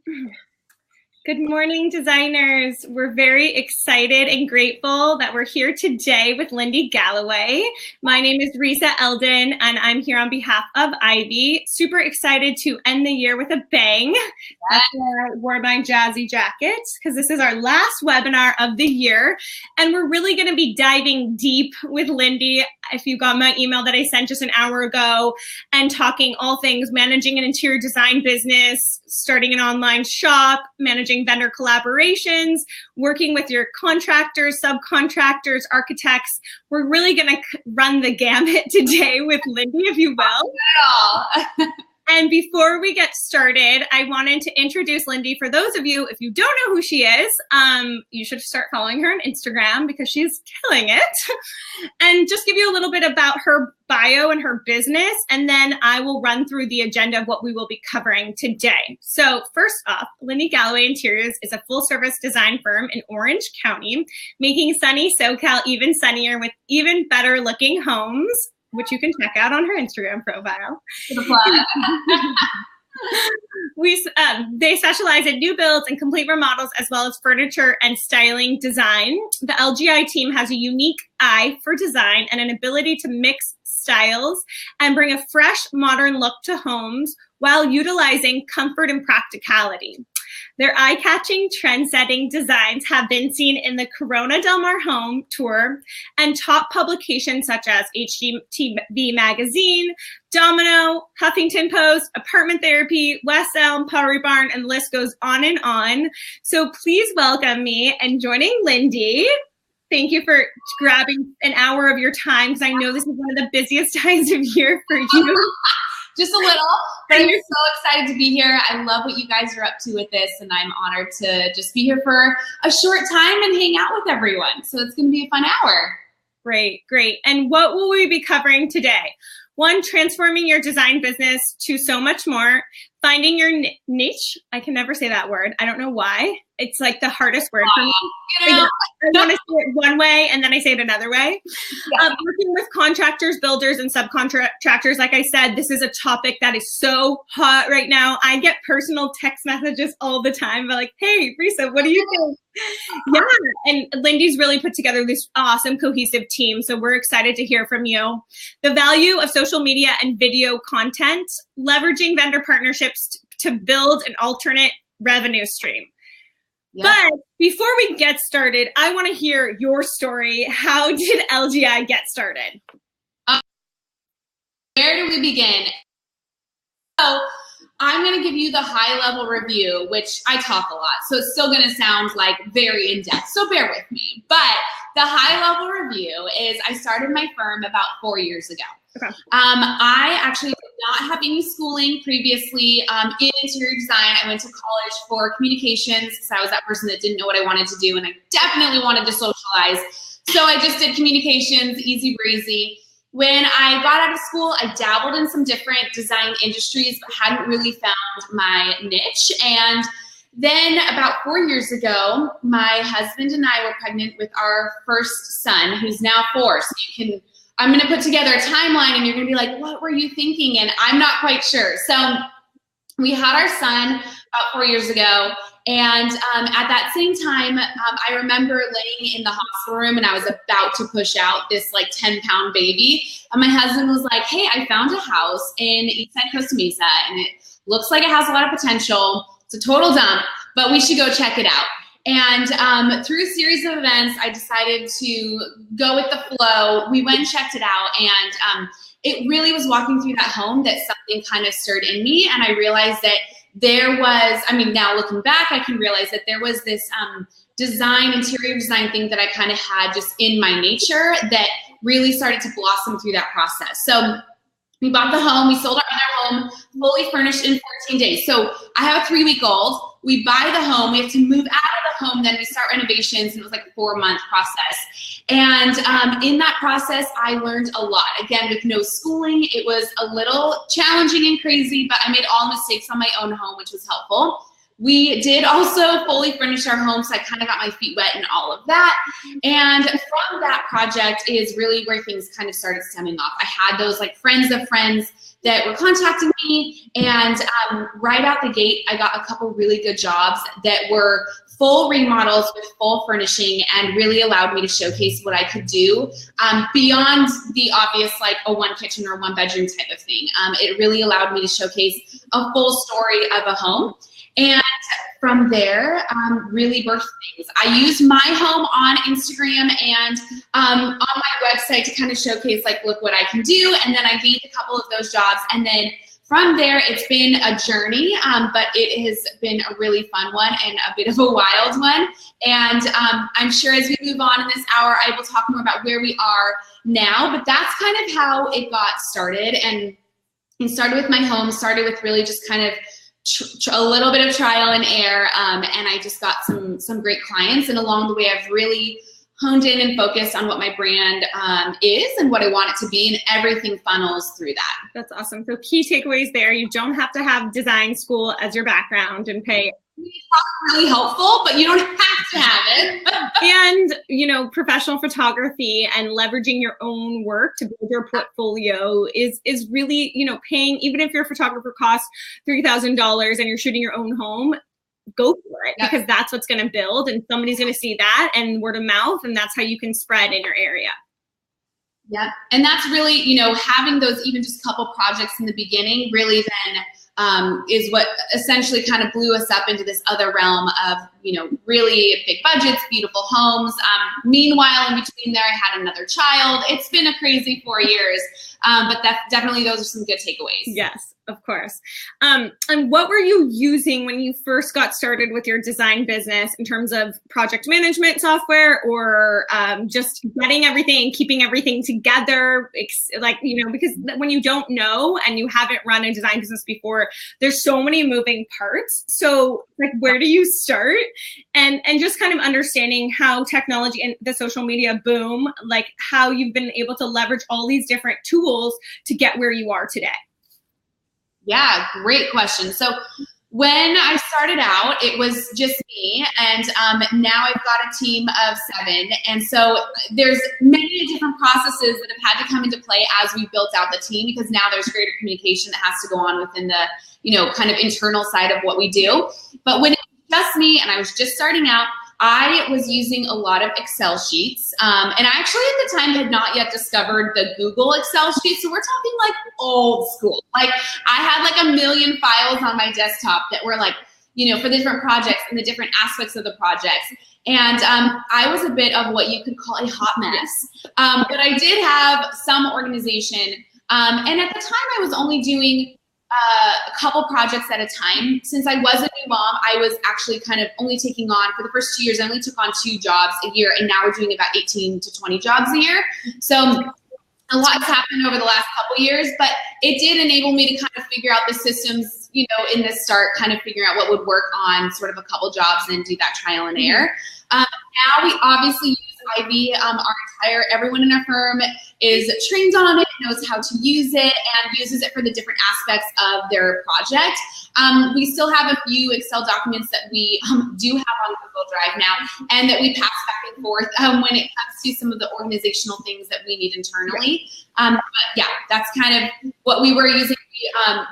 Good morning, designers. We're very excited and grateful that we're here today with Lindye Galloway. My name is Reisa Eldon, and I'm here on behalf of Ivy. Super excited to end the year with a bang. That's why I wore my jazzy jacket, because this is our last webinar of the year. And we're really going to be diving deep with Lindye. If you got my email that I sent just an hour ago, and talking all things managing an interior design business, starting an online shop, managing vendor collaborations, working with your contractors, subcontractors, architects. We're really going to run the gamut today with Lindye, if you will. Not at all. And before we get started, I wanted to introduce Lindye. For those of you, if you don't know who she is, you should start following her on Instagram because she's killing it. And just give you a little bit about her bio and her business, and then I will run through the agenda of what we will be covering today. So first off, Lindye Galloway Interiors is a full-service design firm in Orange County, making sunny SoCal even sunnier with even better-looking homes, which you can check out on her Instagram profile. They specialize in new builds and complete remodels, as well as furniture and styling design. The LGI team has a unique eye for design and an ability to mix styles and bring a fresh, modern look to homes while utilizing comfort and practicality. Their eye-catching, trend-setting designs have been seen in the Corona Del Mar Home Tour and top publications such as HGTV Magazine, Domino, Huffington Post, Apartment Therapy, West Elm, Pottery Barn, and the list goes on and on. So please welcome me and joining Lindye. Thank you for grabbing an hour of your time, because I know this is one of the busiest times of year for you. Just a little, but I'm so excited to be here. I love what you guys are up to with this, and I'm honored to just be here for a short time and hang out with everyone. So it's going to be a fun hour. Great, great. And what will we be covering today? One, transforming your design business to so much more. Finding your niche. I can never say that word. I don't know why. It's like the hardest word for me. I want to say it one way and then I say it another way. Yeah. Working with contractors, builders, and subcontractors. Like I said, this is a topic that is so hot right now. I get personal text messages all the time. But like, hey, Reisa, what do you think? Yeah, and Lindye's really put together this awesome, cohesive team. So we're excited to hear from you. The value of social media and video content, leveraging vendor partnerships to build an alternate revenue stream. Yep. But before we get started, I want to hear your story. How did LGI get started? Where do we begin? So I'm going to give you the high-level review, which I talk a lot, so it's still going to sound like very in-depth, so bear with me. But the high-level review is I started my firm about 4 years ago. Okay. I actually did not have any schooling previously in interior design. I went to college for communications because I was that person that didn't know what I wanted to do, and I definitely wanted to socialize. So I just did communications, easy breezy. When I got out of school, I dabbled in some different design industries, but hadn't really found my niche. And then about 4 years ago, my husband and I were pregnant with our first son, who's now 4. So I'm going to put together a timeline and you're going to be like, what were you thinking? And I'm not quite sure. So we had our son about 4 years ago. And at that same time, I remember laying in the hospital room and I was about to push out this like 10-pound baby. And my husband was like, hey, I found a house in Eastside Costa Mesa and it looks like it has a lot of potential. It's a total dump, but we should go check it out. And through a series of events, I decided to go with the flow. We went and checked it out, and it really was walking through that home that something kind of stirred in me, and I realized that there was, now looking back, I can realize that there was this interior design thing that I kind of had just in my nature that really started to blossom through that process. So we bought the home, we sold our other home, fully furnished in 14 days. So I have a 3-week-old. We buy the home, we have to move out of the home, then we start renovations, and it was like a 4-month process. And in that process, I learned a lot. Again, with no schooling, it was a little challenging and crazy, but I made all mistakes on my own home, which was helpful. We did also fully furnish our home, so I kind of got my feet wet and all of that. And from that project is really where things kind of started stemming off. I had those like friends of friends that were contacting me. And right out the gate, I got a couple really good jobs that were full remodels with full furnishing and really allowed me to showcase what I could do beyond the obvious, like a one kitchen or one bedroom type of thing. It really allowed me to showcase a full story of a home. And from there, really birthed things. I used my home on Instagram and on my website to kind of showcase, like, look what I can do. And then I gained a couple of those jobs. And then from there, it's been a journey, but it has been a really fun one and a bit of a wild one. And I'm sure as we move on in this hour, I will talk more about where we are now. But that's kind of how it got started. And it started with my home, started with really just kind of a little bit of trial and error, and I just got some great clients. And along the way, I've really honed in and focused on what my brand is and what I want it to be, and everything funnels through that. That's awesome. So key takeaways there. You don't have to have design school as your background and pay. It's really helpful, but you don't have to have it. And, you know, professional photography and leveraging your own work to build your portfolio is really, you know, paying, even if your photographer costs $3,000 and you're shooting your own home, go for it. Yep. Because that's what's going to build, and somebody's going to see that, and word of mouth, and that's how you can spread in your area. Yeah. And that's really, you know, having those even just couple projects in the beginning really then is what essentially kind of blew us up into this other realm of, you know, really big budgets, beautiful homes. Meanwhile, in between there, I had another child. It's been a crazy 4 years, but definitely those are some good takeaways. Yes. Of course. And what were you using when you first got started with your design business in terms of project management software, or just getting everything and keeping everything together? Like, you know, because when you don't know and you haven't run a design business before, there's so many moving parts. So like, where do you start? And just kind of understanding how technology and the social media boom, like how you've been able to leverage all these different tools to get where you are today. Yeah, great question. So when I started out, it was just me, and now I've got a team of 7. And so there's many different processes that have had to come into play as we built out the team, because now there's greater communication that has to go on within the, you know, kind of internal side of what we do. But when it was just me and I was just starting out, I was using a lot of Excel sheets. And I actually at the time had not yet discovered the Google Excel sheet. So we're talking like old school. Like I had like a million files on my desktop that were like, you know, for the different projects and the different aspects of the projects. And I was a bit of what you could call a hot mess. But I did have some organization. And at the time I was only doing a couple projects at a time. Since I was a new mom, I was actually kind of only taking on, for the first 2 years, I only took on 2 jobs a year, and now we're doing about 18 to 20 jobs a year. So a lot's happened over the last couple years, but it did enable me to kind of figure out the systems, you know, in the start, kind of figuring out what would work on sort of a couple jobs and do that trial and error. Now we obviously use Ivy. Everyone in our firm is trained on it, knows how to use it, and uses it for the different aspects of their project. We still have a few Excel documents that we do have on Google Drive now, and that we pass back and forth when it comes to some of the organizational things that we need internally. But yeah, that's kind of what we were using.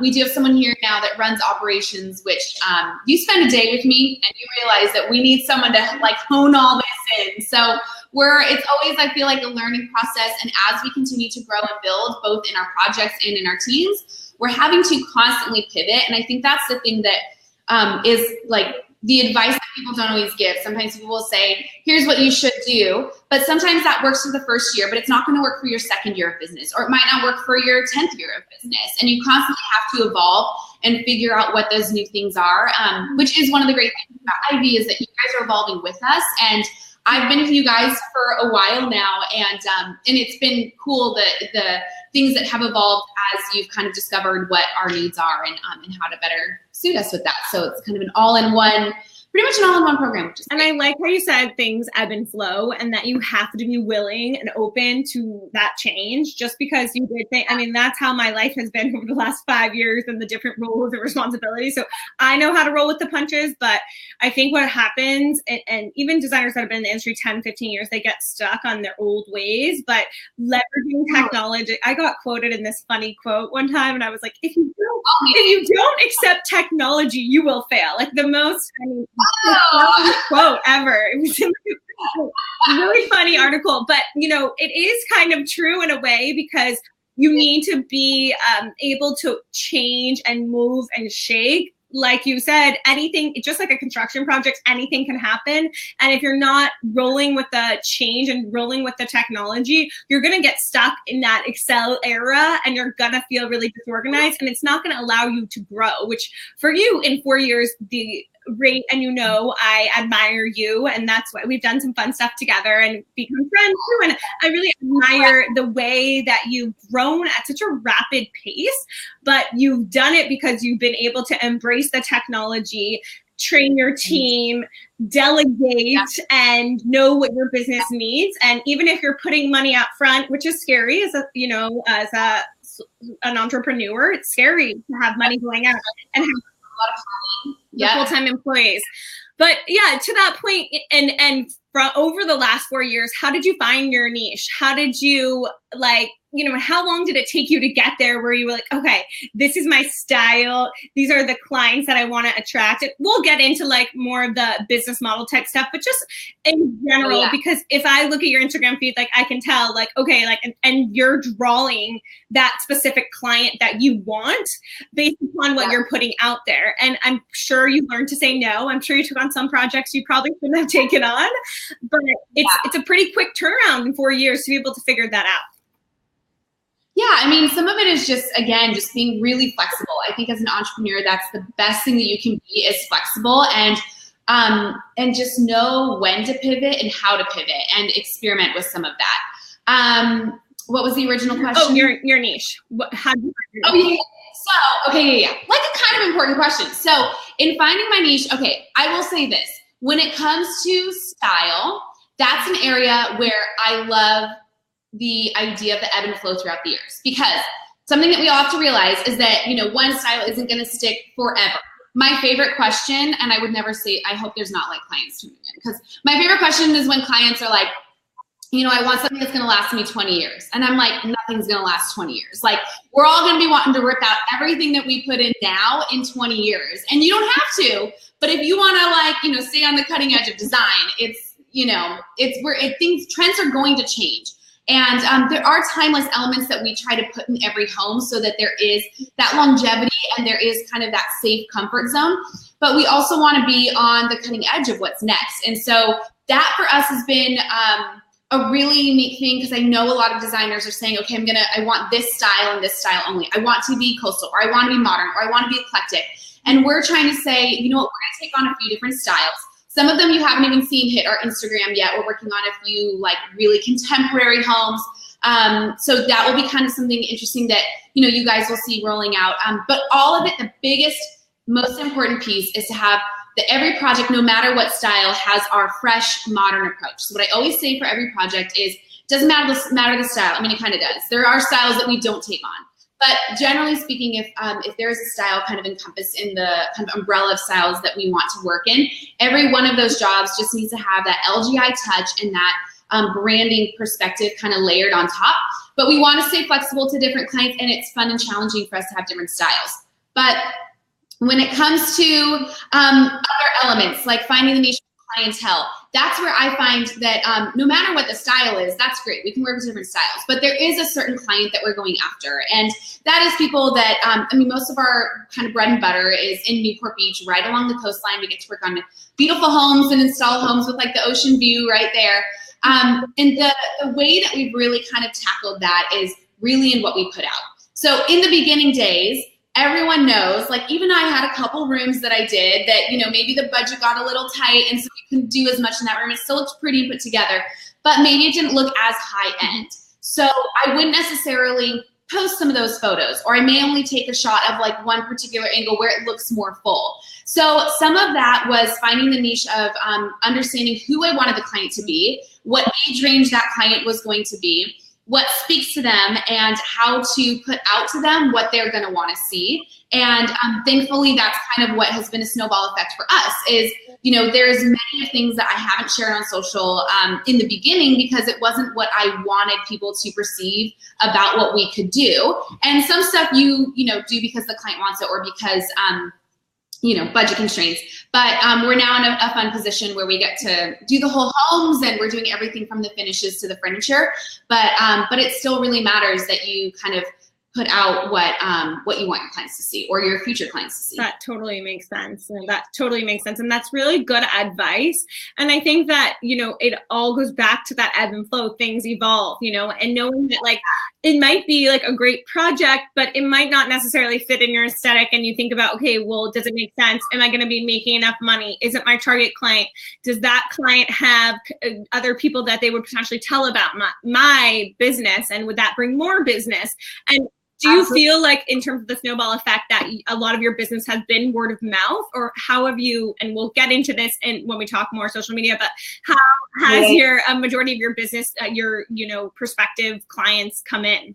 We do have someone here now that runs operations, which you spend a day with me and you realize that we need someone to like hone all this in. So it's always, I feel like, a learning process. And as we continue to grow and build both in our projects and in our teams, we're having to constantly pivot. And I think that's the thing that is like the advice that people don't always give. Sometimes people will say, here's what you should do. But sometimes that works for the first year, but it's not going to work for your second year of business, or it might not work for your 10th year of business. And you constantly have to evolve and figure out what those new things are, which is one of the great things about Ivy, is that you guys are evolving with us. And I've been with you guys for a while now, and it's been cool, the things that have evolved as you've kind of discovered what our needs are and how to better suit us with that. So it's kind of an all-in-one pretty much an all-in-one program. And I like how you said things ebb and flow, and that you have to be willing and open to that change. Just because you did think, I mean, that's how my life has been over the last 5 years and the different roles and responsibilities. So I know how to roll with the punches, but I think what happens, and even designers that have been in the industry 10, 15 years, they get stuck on their old ways. But leveraging technology, I got quoted in this funny quote one time, and I was like, if you don't accept technology, you will fail. Like the most, quote ever. It was a really funny article, but it is kind of true in a way, because you need to be able to change and move and shake. Like you said, anything, just like a construction project, anything can happen. And if you're not rolling with the change and rolling with the technology, you're going to get stuck in that Excel era, and you're going to feel really disorganized, and it's not going to allow you to grow, which for you in 4 years, the rate, and I admire you, and that's why we've done some fun stuff together and become friends too. And I really admire the way that you've grown at such a rapid pace, but you've done it because you've been able to embrace the technology, train your team, delegate, and know what your business needs. And even if you're putting money out front, which is scary as an entrepreneur, it's scary to have money going out and have full-time employees. But yeah, to that point, and over the last 4 years, how did you find your niche? How did you how long did it take you to get there where you were like, okay, this is my style. These are the clients that I want to attract. We'll get into more of the business model type stuff, but just in general, because if I look at your Instagram feed, I can tell and you're drawing that specific client that you want based upon what you're putting out there. And I'm sure you learned to say no. I'm sure you took on some projects you probably shouldn't have taken on, but it's a pretty quick turnaround in 4 years to be able to figure that out. Yeah, I mean, some of it is just being really flexible. I think as an entrepreneur, that's the best thing that you can be, is flexible and just know when to pivot and how to pivot and experiment with some of that. What was the original question? Oh, your niche. How do you find your niche? Like a kind of important question. So in finding my niche, I will say this. When it comes to style, that's an area where I love the idea of the ebb and flow throughout the years, because something that we all have to realize is that, one style isn't going to stick forever. My favorite question, and I would never say, I hope there's not clients tuning in, because my favorite question is when clients are like, I want something that's going to last me 20 years. And I'm like, nothing's going to last 20 years. We're all going to be wanting to rip out everything that we put in now in 20 years. And you don't have to, but if you want to stay on the cutting edge of design, trends are going to change. And there are timeless elements that we try to put in every home so that there is that longevity and there is kind of that safe comfort zone. But we also want to be on the cutting edge of what's next. And so that for us has been a really unique thing, because I know a lot of designers are saying, okay, I want this style and this style only. I want to be coastal, or I want to be modern, or I want to be eclectic. And we're trying to say, we're going to take on a few different styles. Some of them you haven't even seen hit our Instagram yet. We're working on a few really contemporary homes. So that will be kind of something interesting that, you guys will see rolling out. But all of it, the biggest, most important piece is to have every project, no matter what style, has our fresh, modern approach. So what I always say for every project is, it doesn't matter the style. I mean, it kind of does. There are styles that we don't take on. But generally speaking, if there is a style kind of encompassed in the kind of umbrella of styles that we want to work in, every one of those jobs just needs to have that LGI touch and that branding perspective kind of layered on top. But we want to stay flexible to different clients, and it's fun and challenging for us to have different styles. But when it comes to other elements, like finding the niche clientele, that's where I find that no matter what the style is, that's great. We can work with different styles, but there is a certain client that we're going after. And that is people that, most of our kind of bread and butter is in Newport Beach, right along the coastline. We get to work on beautiful homes and install homes with the ocean view right there. And the way that we've really kind of tackled that is really in what we put out. So in the beginning days, everyone knows, even I had a couple rooms that I did that, maybe the budget got a little tight and so we couldn't do as much in that room. It still looked pretty put together, but maybe it didn't look as high end. So I wouldn't necessarily post some of those photos, or I may only take a shot of like one particular angle where it looks more full. So some of that was finding the niche of understanding who I wanted the client to be, what age range that client was going to be, what speaks to them, and how to put out to them what they're going to want to see. And thankfully, that's kind of what has been a snowball effect for us is, you know, there's many things that I haven't shared on social in the beginning because it wasn't what I wanted people to perceive about what we could do. And some stuff you know, do because the client wants it or because, you know, budget constraints. But we're now in a fun position where we get to do the whole homes and we're doing everything from the finishes to the furniture. But it still really matters that you kind of put out what you want your clients to see or your future clients to see. That totally makes sense. And that totally makes sense. And that's really good advice. And I think that, you know, it all goes back to that ebb and flow. Things evolve, you know, and knowing that like it might be like a great project, but it might not necessarily fit in your aesthetic. And you think about, okay, well, does it make sense? Am I going to be making enough money? Is it my target client? Does that client have other people that they would potentially tell about my business? And would that bring more business? And do you feel like in terms of the snowball effect that a lot of your business has been word of mouth, or how have you, and we'll get into this when we talk more social media, but how has your majority of your business, your, you know, prospective clients come in?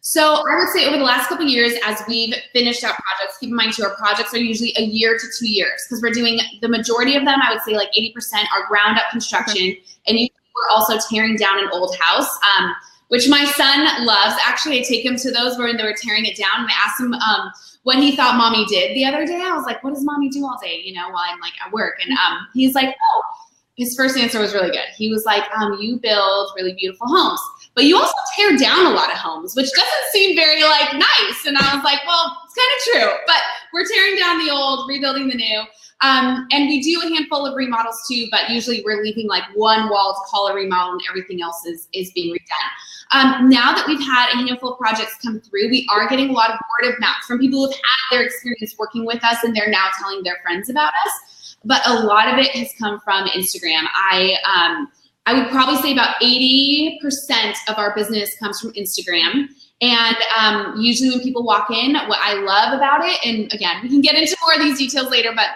So I would say over the last couple of years, as we've finished out projects, keep in mind too, our projects are usually a year to 2 years because we're doing the majority of them, I would say like 80% are ground up construction. And we're also tearing down an old house. Which my son loves. Actually, I take him to those when they were tearing it down, and I asked him what he thought mommy did the other day. I was like, what does mommy do all day, you know, while I'm like at work? And he's like, oh, his first answer was really good. He was like, you build really beautiful homes, but you also tear down a lot of homes, which doesn't seem very like nice. And I was like, well, it's kind of true, but we're tearing down the old, rebuilding the new. And we do a handful of remodels too, but usually we're leaving like one wall to call a remodel and everything else is being redone. Now that we've had a handful of projects come through, we are getting a lot of word of mouth from people who've had their experience working with us and they're now telling their friends about us. But a lot of it has come from Instagram. I would probably say about 80% of our business comes from Instagram. And usually when people walk in, what I love about it, and again, we can get into more of these details later, but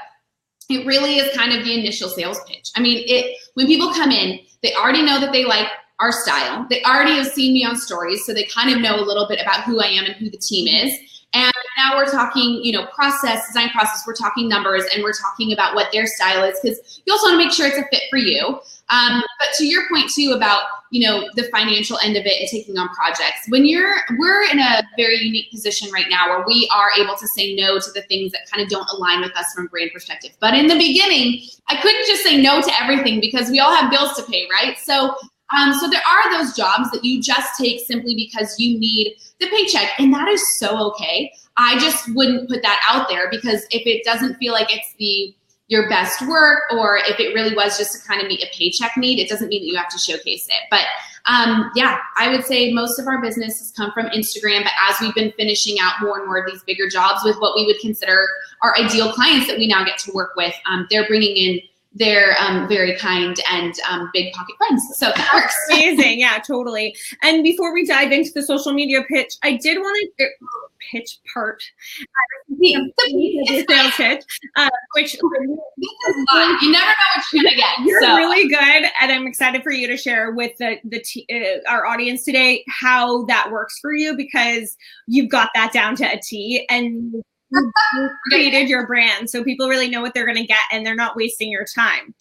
it really is kind of the initial sales pitch. I mean, when people come in, they already know that they like our style. They already have seen me on stories, so they kind of know a little bit about who I am and who the team is. And now we're talking, you know, design process, we're talking numbers, and we're talking about what their style is, because you also want to make sure it's a fit for you. But to your point too about, you know, the financial end of it and taking on projects, we're in a very unique position right now where we are able to say no to the things that kind of don't align with us from a brand perspective. But in the beginning, I couldn't just say no to everything because we all have bills to pay, right? So there are those jobs that you just take simply because you need the paycheck, and that is so okay. I just wouldn't put that out there, because if it doesn't feel like it's your best work, or if it really was just to kind of meet a paycheck need, it doesn't mean that you have to showcase it. But yeah, I would say most of our business has come from Instagram, but as we've been finishing out more and more of these bigger jobs with what we would consider our ideal clients that we now get to work with, they're bringing in their very kind and big pocket friends. So that works. Amazing. Yeah, totally. And before we dive into the social media pitch, I did want to pitch part. The sales pitch, which you never know what you're gonna get. You're really good, and I'm excited for you to share with our audience today how that works for you, because you've got that down to a T, and you created your brand, so people really know what they're going to get, and they're not wasting your time.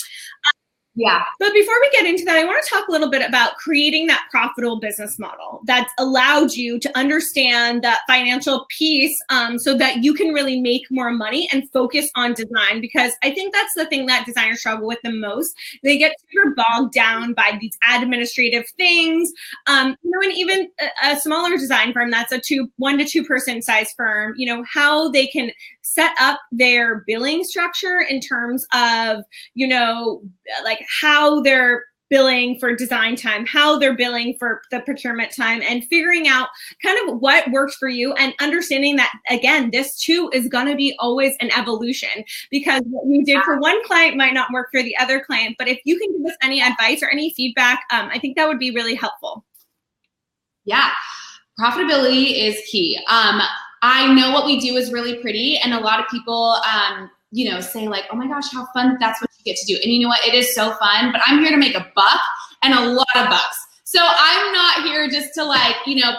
Yeah. But before we get into that, I want to talk a little bit about creating that profitable business model that's allowed you to understand that financial piece, so that you can really make more money and focus on design. Because I think that's the thing that designers struggle with the most. They get super bogged down by these administrative things. You know, and even a smaller design firm that's a 1 to 2 person size firm, you know, how they can set up their billing structure in terms of, you know, like how they're billing for design time, how they're billing for the procurement time, and figuring out kind of what works for you, and understanding that, again, this too is going to be always an evolution, because what you did for one client might not work for the other client. But if you can give us any advice or any feedback, I think that would be really helpful. Yeah. Profitability is key. I know what we do is really pretty, and a lot of people, say like, oh my gosh, how fun, that's what you get to do. And you know what, it is so fun, but I'm here to make a buck and a lot of bucks. So I'm not here just to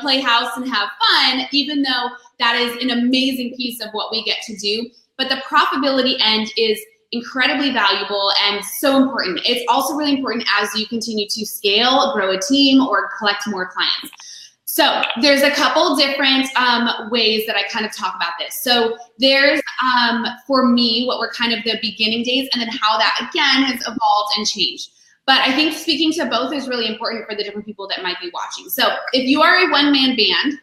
play house and have fun, even though that is an amazing piece of what we get to do. But the profitability end is incredibly valuable and so important. It's also really important as you continue to scale, grow a team, or collect more clients. So there's a couple different ways that I kind of talk about this. So there's, for me, what were kind of the beginning days, and then how that, again, has evolved and changed. But I think speaking to both is really important for the different people that might be watching. So if you are a one-man band,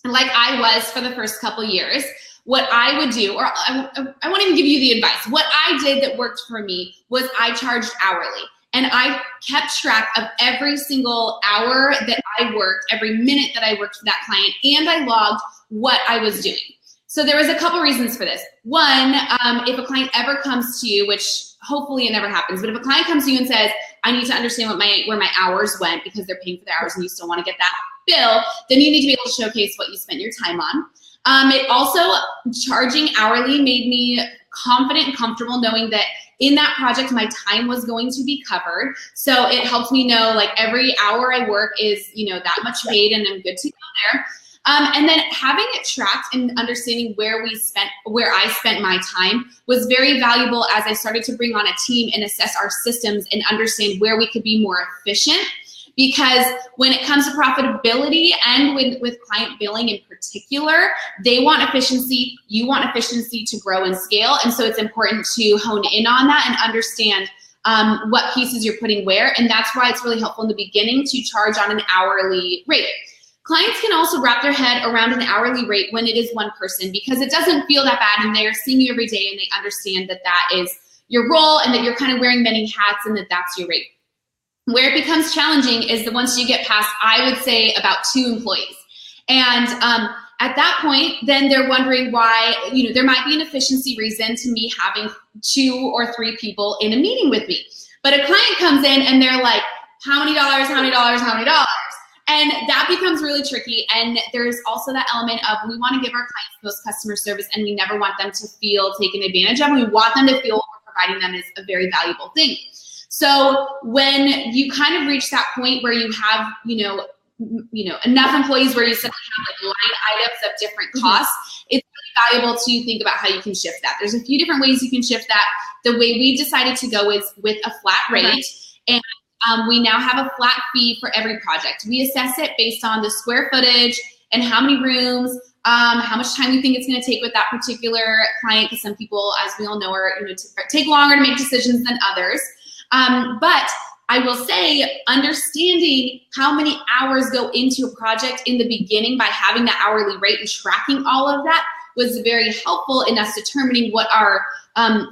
like I was for the first couple years, what I would do, or I won't even give you the advice. What I did that worked for me was I charged hourly. And I kept track of every single hour that I worked, every minute that I worked for that client, and I logged what I was doing. So there was a couple reasons for this. One, if a client ever comes to you, which hopefully it never happens, but if a client comes to you and says, I need to understand where my hours went because they're paying for the hours and you still want to get that bill, then you need to be able to showcase what you spent your time on. It also, charging hourly made me confident and comfortable knowing that in that project, my time was going to be covered. So it helped me know like every hour I work is, that much paid and I'm good to go there. And then having it tracked and understanding where I spent my time was very valuable as I started to bring on a team and assess our systems and understand where we could be more efficient. Because when it comes to profitability and with client billing in particular, they want efficiency, you want efficiency to grow and scale. And so it's important to hone in on that and understand what pieces you're putting where. And that's why it's really helpful in the beginning to charge on an hourly rate. Clients can also wrap their head around an hourly rate when it is one person because it doesn't feel that bad and they're seeing you every day and they understand that that is your role and that you're kind of wearing many hats and that that's your rate. Where it becomes challenging is that once you get past, I would say, about 2 employees. And at that point, then they're wondering why, there might be an efficiency reason to me having 2 or 3 people in a meeting with me. But a client comes in and they're like, how many dollars, how many dollars, how many dollars? And that becomes really tricky. And there's also that element of we want to give our clients the most customer service and we never want them to feel taken advantage of. We want them to feel what we're providing them is a very valuable thing. So when you kind of reach that point where you have, enough employees where you suddenly have like line items of different costs, it's really valuable to think about how you can shift that. There's a few different ways you can shift that. The way we decided to go is with a flat rate. And we now have a flat fee for every project. We assess it based on the square footage and how many rooms, how much time we think it's going to take with that particular client, because some people, as we all know, are take longer to make decisions than others. But I will say understanding how many hours go into a project in the beginning by having that hourly rate and tracking all of that was very helpful in us determining what our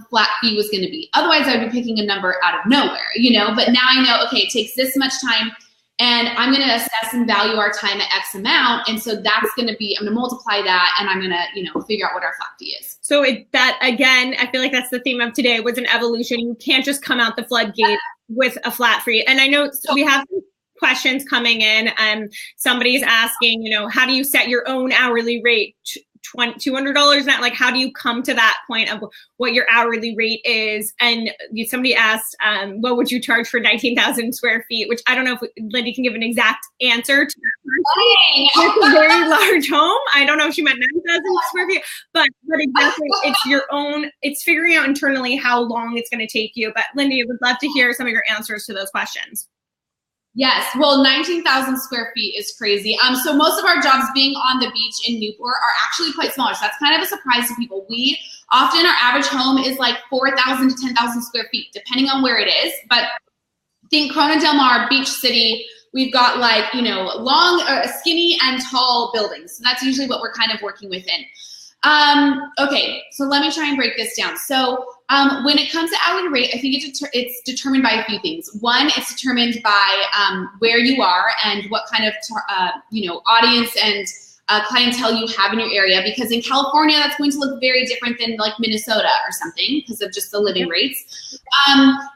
flat fee was going to be. Otherwise, I would be picking a number out of nowhere, but now I know, okay, it takes this much time and I'm going to assess and value our time at X amount. And so that's going to be, I'm going to multiply that and I'm going to, figure out what our flat fee is. So that, again, I feel like that's the theme of today was an evolution. You can't just come out the floodgate with a flat fee. And I know we have some questions coming in and somebody's asking, how do you set your own hourly rate? $200 now, like how do you come to that point of what your hourly rate is? And somebody asked, what would you charge for 19,000 square feet? Which I don't know if Lindye can give an exact answer to that. It's a very large home. I don't know if she meant 9,000 square feet, but exactly, it's your own, it's figuring out internally how long it's going to take you. But Lindye, I would love to hear some of your answers to those questions. Yes, well, 19,000 square feet is crazy. So most of our jobs being on the beach in Newport are actually quite smaller. So that's kind of a surprise to people. We often, our average home is like 4,000 to 10,000 square feet, depending on where it is. But think Corona Del Mar, beach city, we've got like, long, skinny and tall buildings. So that's usually what we're kind of working within. Okay, so let me try and break this down. So when it comes to hourly rate, I think it's determined by a few things. One, it's determined by where you are and what kind of audience and clientele you have in your area, because in California, that's going to look very different than like Minnesota or something because of just the living rates.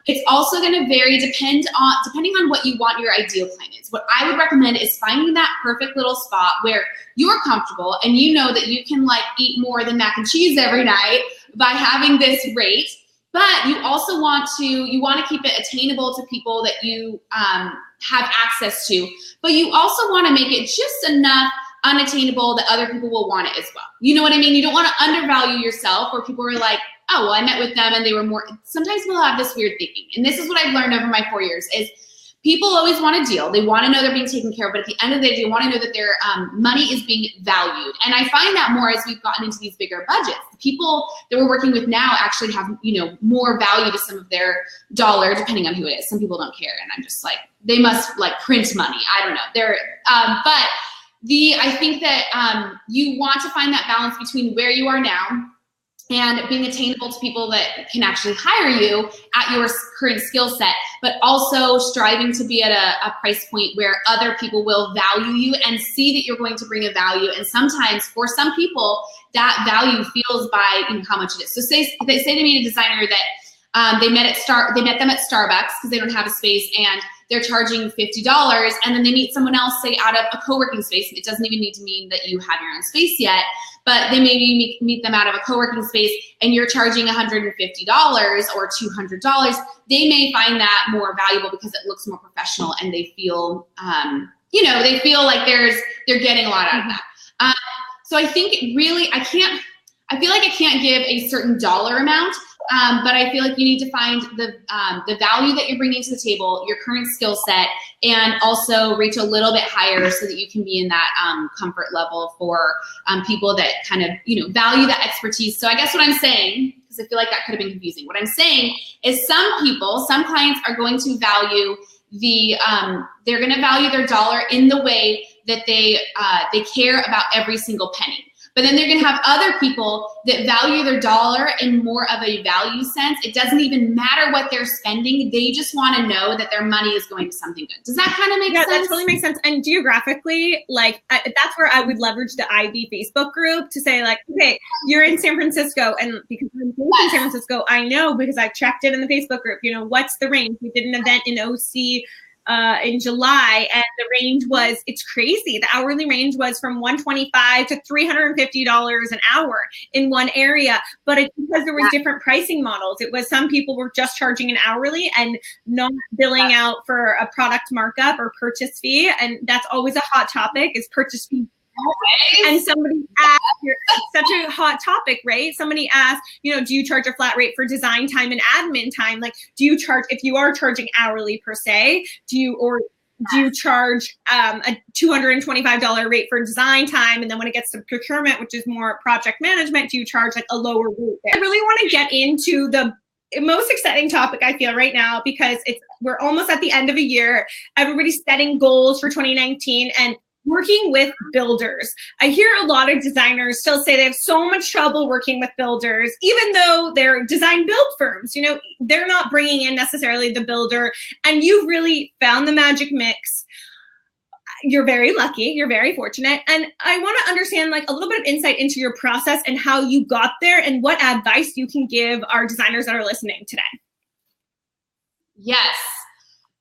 It's also going to vary depending on what you want your ideal client is. What I would recommend is finding that perfect little spot where you're comfortable and you know that you can like eat more than mac and cheese every night by having this rate. But you also want to keep it attainable to people that you have access to. But you also want to make it just enough unattainable that other people will want it as well. You know what I mean? You don't want to undervalue yourself where people are like, oh, well, I met with them and they were more. Sometimes people have this weird thinking. And this is what I've learned over my 4 years is people always want a deal. They want to know they're being taken care of, but at the end of the day, they want to know that their money is being valued. And I find that more as we've gotten into these bigger budgets. The people that we're working with now actually have, more value to some of their dollar, depending on who it is. Some people don't care, and I'm just like, they must like print money. I don't know. I think that you want to find that balance between where you are now and being attainable to people that can actually hire you at your current skill set, but also striving to be at a price point where other people will value you and see that you're going to bring a value. And sometimes for some people, that value feels by how much it is. So they say to me, a designer that they met them at Starbucks because they don't have a space and they're charging $50, and then they meet someone else, say out of a co-working space. It doesn't even need to mean that you have your own space yet, but they maybe meet them out of a co-working space and you're charging $150 or $200. They may find that more valuable because it looks more professional and they feel, they feel like they're getting a lot out of that. So I think really, I feel like I can't give a certain dollar amount, but I feel like you need to find the value that you're bringing to the table, your current skill set, and also reach a little bit higher so that you can be in that comfort level for people that kind of, value that expertise. So I guess what I'm saying, because I feel like that could have been confusing, what I'm saying is some clients are going to value they're going to value their dollar in the way that they care about every single penny. But then they're going to have other people that value their dollar in more of a value sense. It doesn't even matter what they're spending. They just want to know that their money is going to something good. Does that kind of make sense? Yeah, that totally makes sense. And geographically, that's where I would leverage the IB Facebook group to say okay, you're in San Francisco. And because I'm based in San Francisco, I know because I checked it in the Facebook group, what's the range? We did an event in OC in July, and the range was, it's crazy. The hourly range was from $125 to $350 an hour in one area, but it's because there was different pricing models. It was some people were just charging an hourly and not billing out for a product markup or purchase fee, and that's always a hot topic is purchase fee. And somebody asked, such a hot topic, right? Somebody asked, do you charge a flat rate for design time and admin time? Like, do you charge, if you are charging hourly per se, do you charge a $225 rate for design time? And then when it gets to procurement, which is more project management, do you charge like a lower rate there? I really want to get into the most exciting topic I feel right now, because we're almost at the end of a year. Everybody's setting goals for 2019 and working with builders. I hear a lot of designers still say they have so much trouble working with builders, even though they're design build firms. They're not bringing in necessarily the builder, and you've really found the magic mix. You're very lucky. You're very fortunate. And I want to understand a little bit of insight into your process and how you got there and what advice you can give our designers that are listening today. Yes.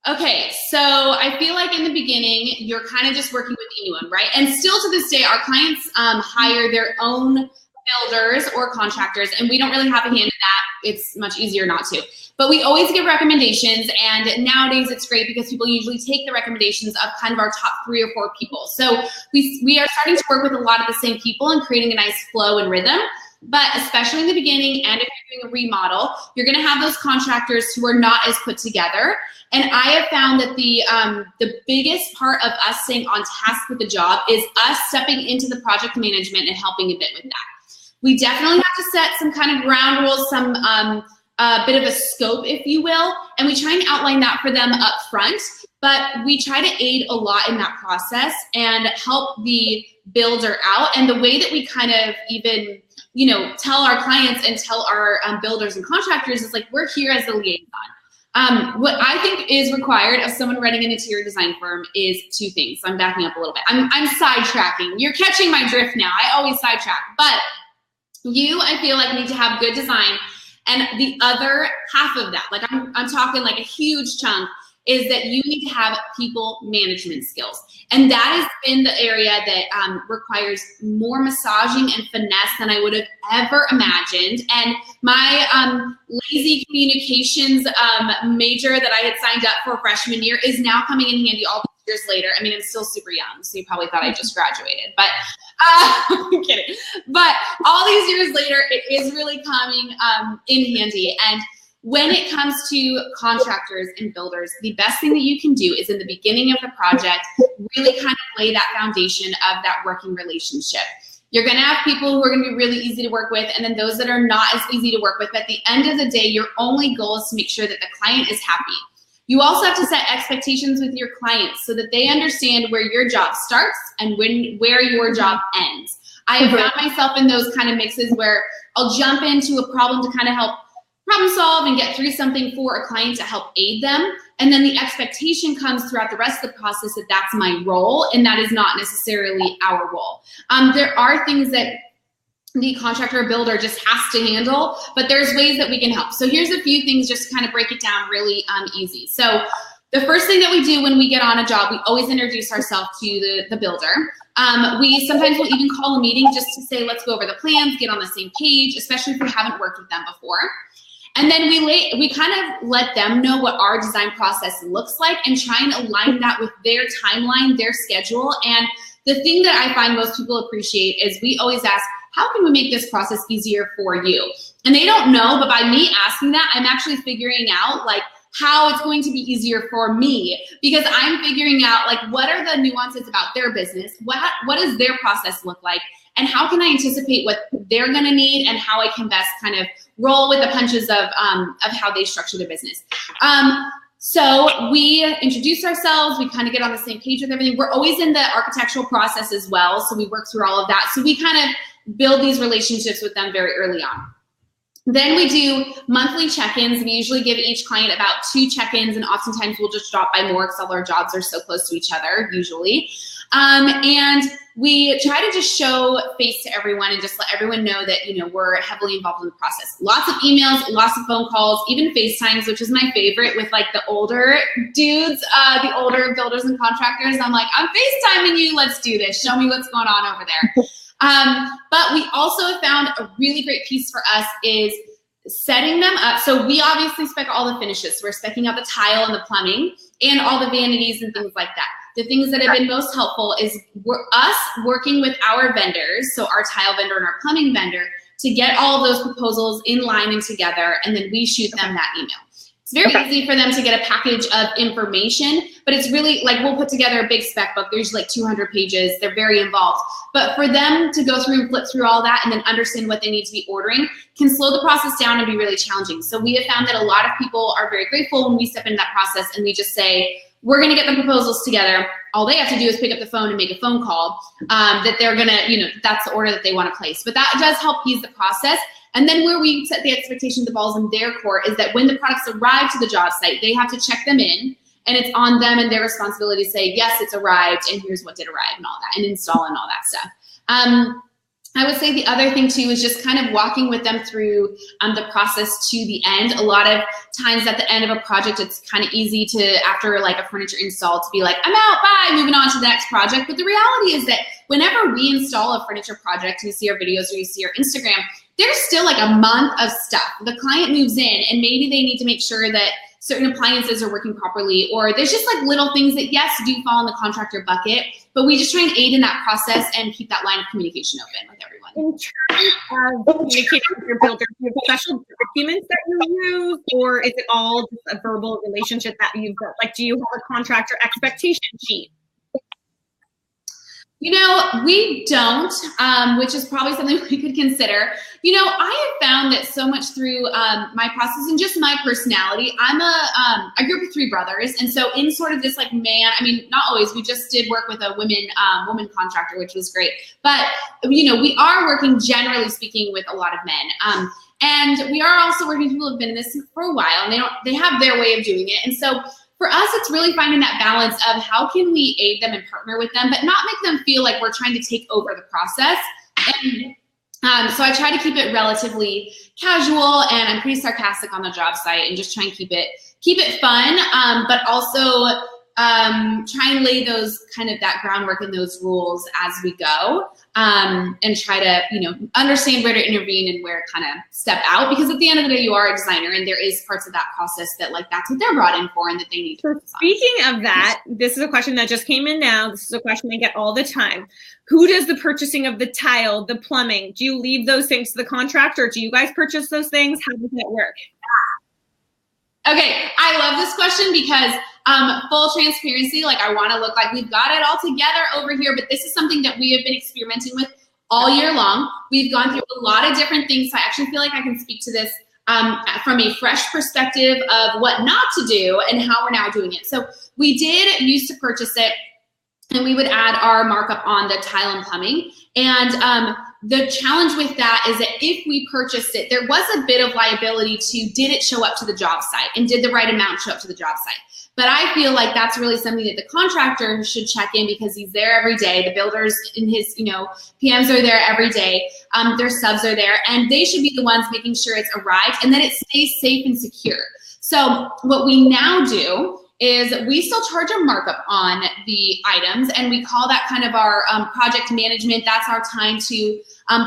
Okay, so I feel like in the beginning, you're kind of just working with anyone, right? And still to this day, our clients hire their own builders or contractors, and we don't really have a hand in that. It's much easier not to. But we always give recommendations, and nowadays it's great because people usually take the recommendations of kind of our top 3 or 4 people. So we are starting to work with a lot of the same people and creating a nice flow and rhythm. But especially in the beginning, and if you're doing a remodel, you're going to have those contractors who are not as put together. And I have found that the biggest part of us staying on task with the job is us stepping into the project management and helping a bit with that. We definitely have to set some kind of ground rules, some bit of a scope, if you will, and we try and outline that for them up front. But we try to aid a lot in that process and help the builder out. And the way that we kind of even tell our clients and tell our builders and contractors is we're here as a liaison. What I think is required of someone running an interior design firm is 2 things. So I'm backing up a little bit. I'm sidetracking. You're catching my drift now. I always sidetrack. But you, I feel like, need to have good design. And the other half of that, like I'm talking like a huge chunk, is that you need to have people management skills. And that has been the area that requires more massaging and finesse than I would have ever imagined. And my lazy communications major that I had signed up for freshman year is now coming in handy all these years later. I mean, I'm still super young, so you probably thought I just graduated, but I'm kidding. But all these years later, it is really coming in handy. And when it comes to contractors and builders, the best thing that you can do is in the beginning of the project, really kind of lay that foundation of that working relationship. You're going to have people who are going to be really easy to work with, and then those that are not as easy to work with. But at the end of the day, your only goal is to make sure that the client is happy. You also have to set expectations with your clients so that they understand where your job starts and where your job ends. I have found myself in those kind of mixes where I'll jump into a problem to kind of help problem solve and get through something for a client to help aid them. And then the expectation comes throughout the rest of the process that that's my role, and that is not necessarily our role. There are things that the contractor or builder just has to handle, but there's ways that we can help. So here's a few things just to kind of break it down really easy. So the first thing that we do when we get on a job, we always introduce ourselves to the builder. We sometimes will even call a meeting just to say, let's go over the plans, get on the same page, especially if we haven't worked with them before. And then we kind of let them know what our design process looks like and try and align that with their timeline, their schedule. And the thing that I find most people appreciate is we always ask, how can we make this process easier for you? And they don't know, but by me asking that, I'm actually figuring out like how it's going to be easier for me, because I'm figuring out like what are the nuances about their business, what does their process look like, and how can I anticipate what they're going to need and how I can best kind of roll with the punches of how they structure their business. So we introduce ourselves, we kind of get on the same page with everything. We're always in the architectural process as well, so we work through all of that. So we kind of build these relationships with them very early on. Then we do monthly check-ins. We usually give each client about 2 check-ins, and oftentimes we'll just drop by more because all our jobs are so close to each other usually. And we try to just show face to everyone and just let everyone know that, you know, we're heavily involved in the process. Lots of emails, lots of phone calls, even FaceTimes, which is my favorite with like the older dudes, the older builders and contractors. I'm like, I'm FaceTiming you. Let's do this. Show me what's going on over there. But we also have found a really great piece for us is setting them up. So we obviously spec all the finishes. So we're specing out the tile and the plumbing and all the vanities and things like that. The things that have been most helpful is us working with our vendors, so our tile vendor and our plumbing vendor, to get all of those proposals in line and together, and then we shoot them that email. It's very easy for them to get a package of information, but it's really like we'll put together a big spec book. There's like 200 pages. They're very involved. But for them to go through and flip through all that and then understand what they need to be ordering can slow the process down and be really challenging. So we have found that a lot of people are very grateful when we step into that process and we just say, we're going to get the proposals together. All they have to do is pick up the phone and make a phone call that they're going to, you know, that's the order that they want to place. But that does help ease the process. And then where we set the expectation, the ball's in their court, is that when the products arrive to the job site, they have to check them in, and it's on them and their responsibility to say, yes, it's arrived, and here's what did arrive and all that, and install and all that stuff. I would say the other thing too is just kind of walking with them through the process to the end. A lot of times at the end of a project, it's kind of easy to, after like a furniture install, to be like, I'm out, bye, moving on to the next project. But the reality is that whenever we install a furniture project, you see our videos or you see our Instagram, there's still like a month of stuff. The client moves in and maybe they need to make sure that certain appliances are working properly, or there's just like little things that, yes, do fall in the contractor bucket, but we just try and aid in that process and keep that line of communication open with everyone. In terms of communicating with your builder, do you have special documents that you use, or is it all just a verbal relationship that you've built? Like, do you have a contractor expectation sheet? You know, we don't, which is probably something we could consider. You know, I have found that so much through my process and just my personality. I grew up with 3 brothers, and so in sort of this like not always. We just did work with a woman contractor, which was great. But you know, we are working generally speaking with a lot of men. And we are also working with people who have been in this for a while, and they have their way of doing it. And so for us, it's really finding that balance of how can we aid them and partner with them, but not make them feel like we're trying to take over the process. And so I try to keep it relatively casual, and I'm pretty sarcastic on the job site and just try and keep it fun, but also try and lay those kind of that groundwork and those rules as we go, and try to, understand where to intervene and where to kind of step out, because at the end of the day, you are a designer, and there is parts of that process that that's what they're brought in for and that they need to focus on. Speaking of that, this is a question that just came in now. This is a question I get all the time. Who does the purchasing of the tile, the plumbing? Do you leave those things to the contractor? Do you guys purchase those things? How does that work? Okay, I love this question because full transparency, I want to look like we've got it all together over here, but this is something that we have been experimenting with all year long. We've gone through a lot of different things, so I actually feel like I can speak to this from a fresh perspective of what not to do and how we're now doing it. So we did used to purchase it, and we would add our markup on the tile and plumbing. And the challenge with that is that if we purchased it, there was a bit of liability to, did it show up to the job site, and did the right amount show up to the job site? But I feel like that's really something that the contractor should check in, because he's there every day. The builders in his, PMs are there every day. Their subs are there, and they should be the ones making sure it's arrived and that it stays safe and secure. So what we now do is we still charge a markup on the items, and we call that kind of our project management. That's our time to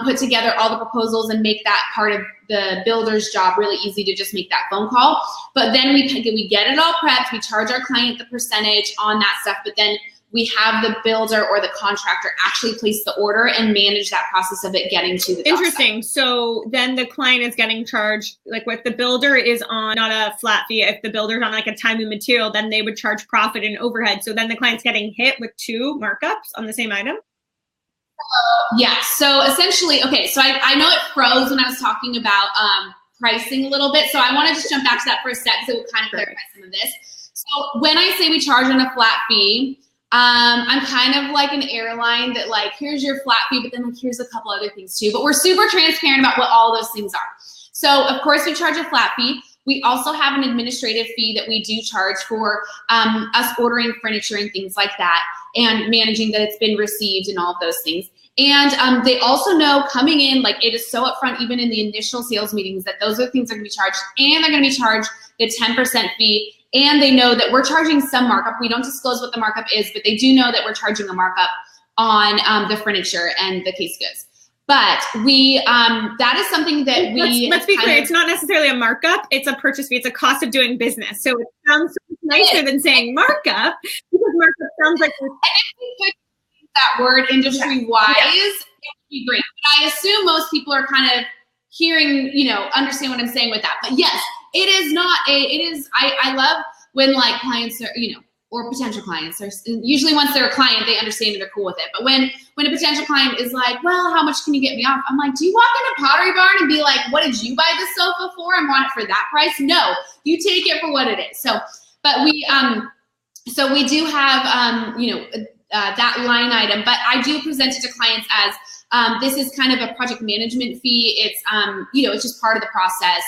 put together all the proposals and make that part of the builder's job really easy to just make that phone call. But then we get it all prepped, we charge our client the percentage on that stuff, but then we have the builder or the contractor actually place the order and manage that process of it getting to the job Interesting. site. So then the client is getting charged, what the builder is on, not a flat fee. If the builder's on a time and material, then they would charge profit and overhead. So then the client's getting hit with two markups on the same item? Yeah, so essentially, okay, so I know it froze when I was talking about pricing a little bit, so I want to just jump back to that for a sec so we'll kind of clarify some of this. So when I say we charge on a flat fee, I'm kind of like an airline that here's your flat fee, but then here's a couple other things too, but we're super transparent about what all those things are. So of course we charge a flat fee. We also have an administrative fee that we do charge for us ordering furniture and things like that, and managing that it's been received and all of those things. And they also know coming in, it is so upfront, even in the initial sales meetings, that those are things that are going to be charged, and they're going to be charged the 10% fee. And they know that we're charging some markup. We don't disclose what the markup is, but they do know that we're charging a markup on the furniture and the case goods. But we, that is something that we— Let's be clear, it's not necessarily a markup, it's a purchase fee, it's a cost of doing business. So it sounds nicer than saying markup, because markup sounds like— And if we could use that word industry-wise, it would be great. But I assume most people are kind of hearing, understand what I'm saying with that. But yes, it is not I love when clients are, or potential clients are, usually once they're a client, they understand and they're cool with it. But when a potential client is like, well, how much can you get me off? I'm like, do you walk in a Pottery Barn and be like, what did you buy this sofa for and want it for that price? No, you take it for what it is. So, but we do have, that line item, but I do present it to clients as, this is kind of a project management fee. It's, it's just part of the process.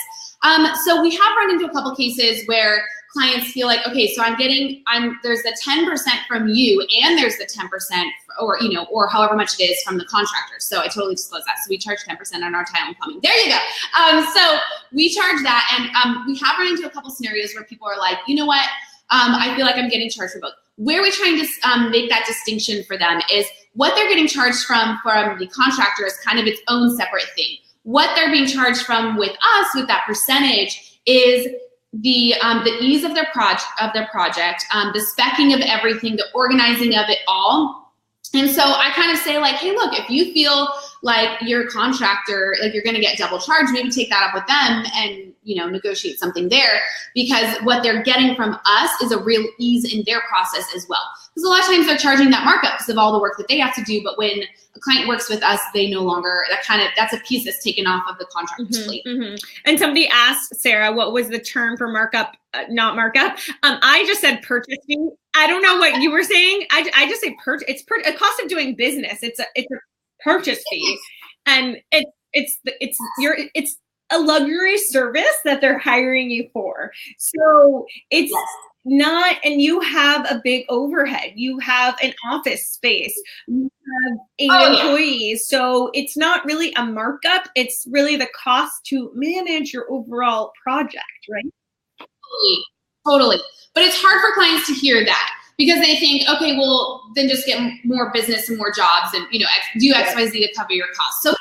So we have run into a couple cases where clients feel like, okay, so there's the 10% from you, and there's the 10% or however much it is from the contractor. So I totally disclose that. So we charge 10% on our tile and plumbing. There you go. So we charge that, and we have run into a couple scenarios where people are like, you know what? I feel like I'm getting charged for both. Where we're trying to make that distinction for them is what they're getting charged from the contractor is kind of its own separate thing. What they're being charged from with us, with that percentage, is the ease of their project, the specking of everything, the organizing of it all. And so I kind of say hey, look, if you feel like your contractor, you're going to get double charged, maybe take that up with them and, negotiate something there, because what they're getting from us is a real ease in their process as well. Because a lot of times they're charging that markup because of all the work that they have to do. But when a client works with us, they no longer, that's a piece that's taken off of the contractor's plate. Mm-hmm. And somebody asked Sarah, what was the term for markup, not markup? I just said purchase fee. I don't know what you were saying. I just say it's a cost of doing business. It's a purchase fee, and it's a luxury service that they're hiring you for. So it's not, and you have a big overhead. You have an office space. You have 8 employees. So it's not really a markup. It's really the cost to manage your overall project, right? Totally. But it's hard for clients to hear that because they think, okay, well, then just get more business and more jobs and, do XYZ to cover your costs. So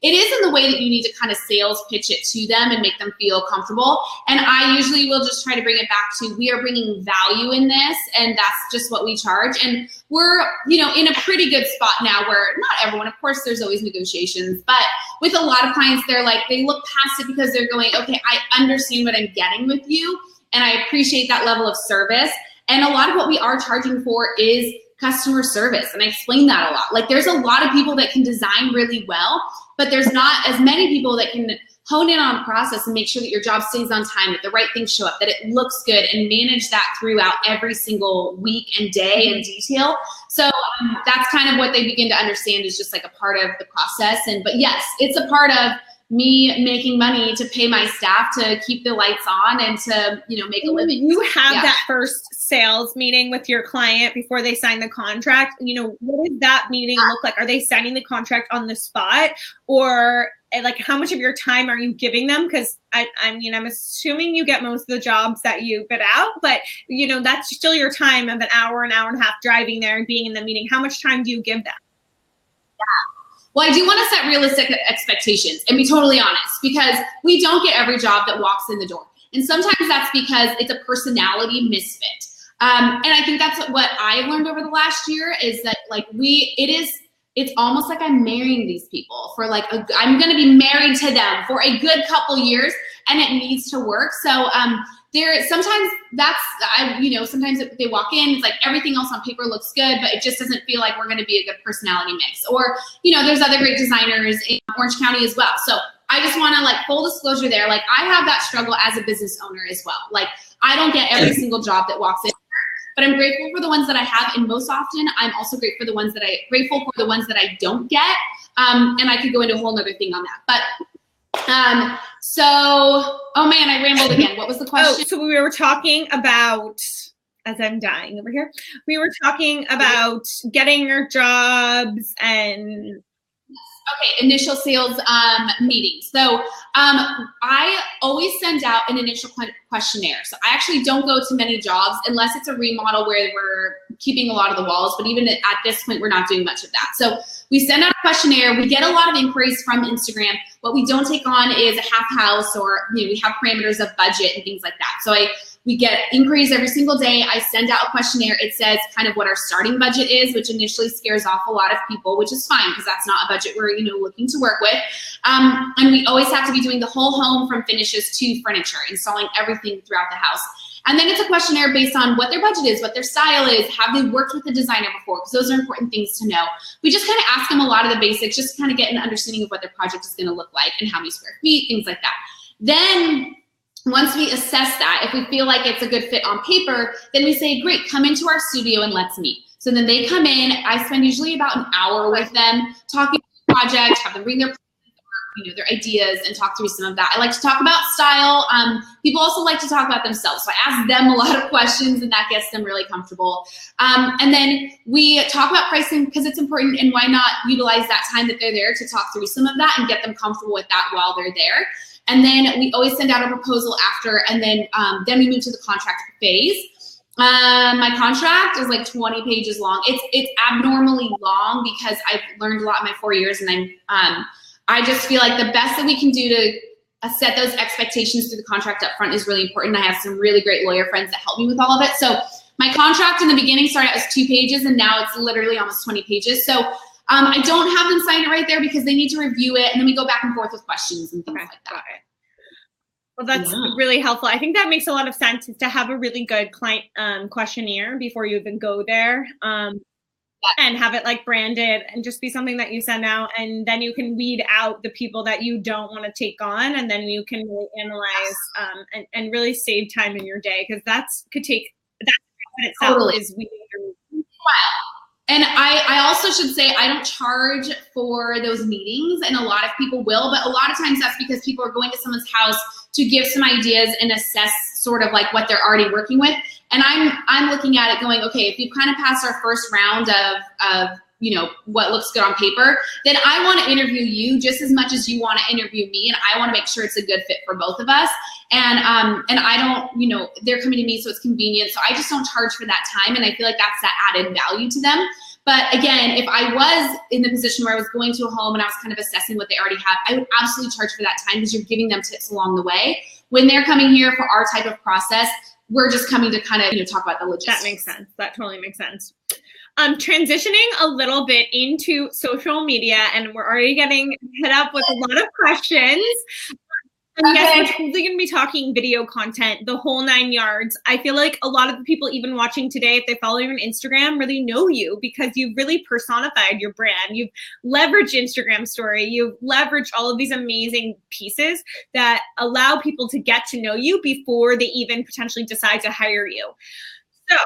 it is in the way that you need to kind of sales pitch it to them and make them feel comfortable. And I usually will just try to bring it back to, we are bringing value in this, and that's just what we charge. And we're, in a pretty good spot now where not everyone, of course, there's always negotiations, but with a lot of clients, they're like, they look past it because they're going, okay, I understand what I'm getting with you, and I appreciate that level of service. And a lot of what we are charging for is customer service. And I explain that a lot. Like, there's a lot of people that can design really well, but there's not as many people that can hone in on process and make sure that your job stays on time, that the right things show up, that it looks good, and manage that throughout every single week and day in detail. So that's kind of what they begin to understand is just like a part of the process. But yes, it's a part of me making money to pay my staff to keep the lights on and to, make a living. You have that first sales meeting with your client before they sign the contract. What does that meeting look like? Are they signing the contract on the spot, or like how much of your time are you giving them? Because I'm assuming you get most of the jobs that you bid out, but that's still your time of an hour and a half driving there and being in the meeting. How much time do you give them? Well, I do want to set realistic expectations and be totally honest, because we don't get every job that walks in the door. And sometimes that's because it's a personality misfit. And I think that's what I've learned over the last year is that it's almost like I'm marrying these people for I'm going to be married to them for a good couple years, and it needs to work. So sometimes sometimes they walk in, it's like everything else on paper looks good, but it just doesn't feel like we're going to be a good personality mix. Or, there's other great designers in Orange County as well. So I just want to full disclosure there. I have that struggle as a business owner as well. I don't get every single job that walks in, but I'm grateful for the ones that I have. And most often I'm also grateful for the ones that I don't get. And I could go into a whole nother thing on that, but oh man, I rambled again. What was the question? So we were talking about, as I'm dying over here, we were talking about getting your jobs and. Okay, initial sales meetings. So I always send out an initial questionnaire. So I actually don't go to many jobs unless it's a remodel where we're keeping a lot of the walls. But even at this point, we're not doing much of that. So we send out a questionnaire. We get a lot of inquiries from Instagram. What we don't take on is a half house, or we have parameters of budget and things like that. So we get inquiries every single day. I send out a questionnaire. It says kind of what our starting budget is, which initially scares off a lot of people, which is fine because that's not a budget we're looking to work with. And we always have to be doing the whole home from finishes to furniture, installing everything throughout the house. And then it's a questionnaire based on what their budget is, what their style is, have they worked with a designer before, because those are important things to know. We just kind of ask them a lot of the basics, just to kind of get an understanding of what their project is going to look like and how many square feet, things like that. Then once we assess that, if we feel like it's a good fit on paper, then we say, great, come into our studio and let's meet. So then they come in. I spend usually about an hour with them talking about the project, have them bring their their ideas and talk through some of that. I like to talk about style. People also like to talk about themselves. So I ask them a lot of questions, and that gets them really comfortable. And then we talk about pricing because it's important, and why not utilize that time that they're there to talk through some of that and get them comfortable with that while they're there. And then we always send out a proposal after, and then we move to the contract phase. My contract is 20 pages long. It's abnormally long because I've learned a lot in my 4 years, and I just feel like the best that we can do to set those expectations through the contract up front is really important. I have some really great lawyer friends that help me with all of it. So my contract in the beginning started out as 2 pages, and now it's literally almost 20 pages. So I don't have them sign it right there because they need to review it, and then we go back and forth with questions and things like that. Well, that's really helpful. I think that makes a lot of sense, is to have a really good client questionnaire before you even go there. And have it branded and just be something that you send out, and then you can weed out the people that you don't want to take on, and then you can really analyze and really save time in your day, because that in itself is weeding through. And I also should say, I don't charge for those meetings, and a lot of people will, but a lot of times that's because people are going to someone's house to give some ideas and assess sort of like what they're already working with. And I'm looking at it going, okay, if you've kind of passed our first round of you know, what looks good on paper, then I want to interview you just as much as you want to interview me. And I want to make sure it's a good fit for both of us. And I don't, you know, they're coming to me, so it's convenient. So I just don't charge for that time. And I feel like that's that added value to them. But again, if I was in the position where I was going to a home and I was kind of assessing what they already have, I would absolutely charge for that time because you're giving them tips along the way. When they're coming here for our type of process, we're just coming to kind of, you know, talk about the logistics. That makes sense. That totally makes sense. Transitioning a little bit into social media, and we're already getting hit up with a lot of questions. And yes, we're totally going to be talking video content, the whole 9 yards. I feel like a lot of the people even watching today, if they follow you on Instagram, really know you because you've really personified your brand. You've leveraged Instagram story. You've leveraged all of these amazing pieces that allow people to get to know you before they even potentially decide to hire you. So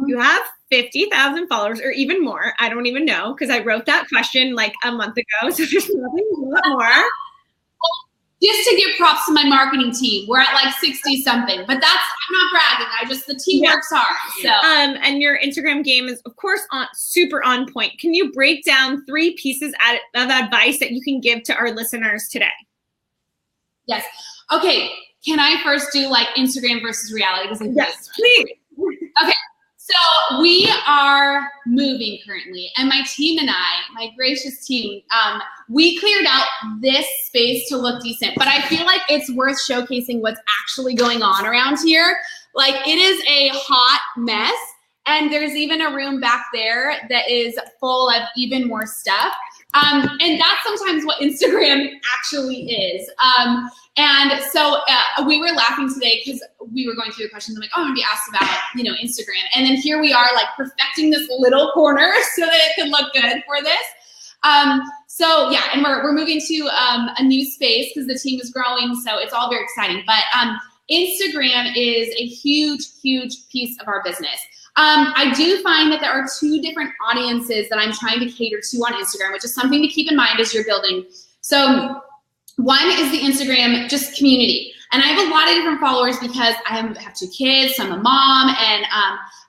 you have 50,000 followers or even more. I don't even know because I wrote that question like a month ago. So there's nothing more. Just to give props to my marketing team, we're at like 60 something, but I'm not bragging. The team works hard. So, and your Instagram game is of course super on point. Can you break down 3 pieces of advice that you can give to our listeners today? Yes. Okay. Can I first do like Instagram versus reality? Yes, please. Okay. So we are moving currently, and my team and I, my gracious team, we cleared out this space to look decent, but I feel like it's worth showcasing what's actually going on around here. Like, it is a hot mess, and there's even a room back there that is full of even more stuff. And that's sometimes what Instagram actually is. And so we were laughing today because we were going through the questions. I'm like, oh, I'm gonna be asked about, you know, Instagram. And then here we are like perfecting this little corner so that it can look good for this. So yeah, and we're moving to a new space because the team is growing. So it's all very exciting. But Instagram is a huge, huge piece of our business. I do find that there are 2 different audiences that I'm trying to cater to on Instagram, which is something to keep in mind as you're building. So one is the Instagram just community. And I have a lot of different followers because I have 2 kids, so I'm a mom, and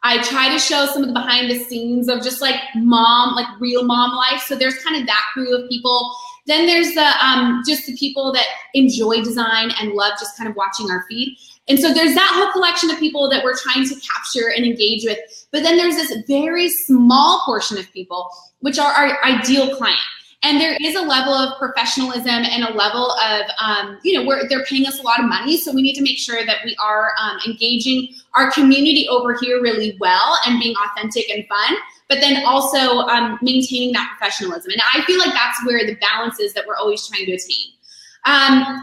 I try to show some of the behind the scenes of just like mom, like real mom life. So there's kind of that crew of people. Then there's the just the people that enjoy design and love just kind of watching our feed. And so there's that whole collection of people that we're trying to capture and engage with. But then there's this very small portion of people, which are our ideal client. And there is a level of professionalism and a level of, you know, where they're paying us a lot of money. So we need to make sure that we are engaging our community over here really well and being authentic and fun, but then also maintaining that professionalism. And I feel like that's where the balance is that we're always trying to attain.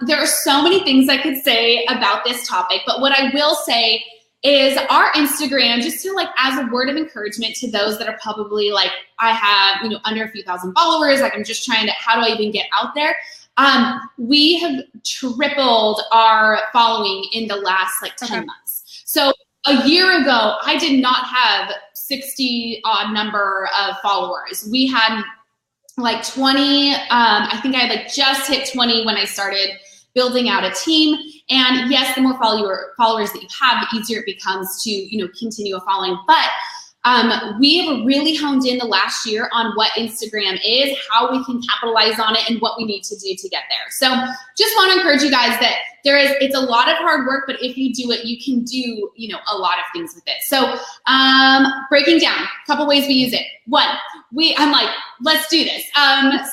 There are so many things I could say about this topic, but what I will say is our Instagram, just to like as a word of encouragement to those that are probably like, I have, you know, under a few thousand followers, like I'm just trying to, how do I even get out there? We have tripled our following in the last like 10 months. So a year ago, I did not have 60 odd number of followers. We had like 20, I think I had like just hit 20 when I started building out a team. And yes, the more followers that you have, the easier it becomes to, you know, continue a following. But we have really honed in the last year on what Instagram is, how we can capitalize on it, and what we need to do to get there. So just want to encourage you guys that it's a lot of hard work, but if you do it, you can do, you know, a lot of things with it. So breaking down, a couple ways we use it. One, I'm like, let's do this.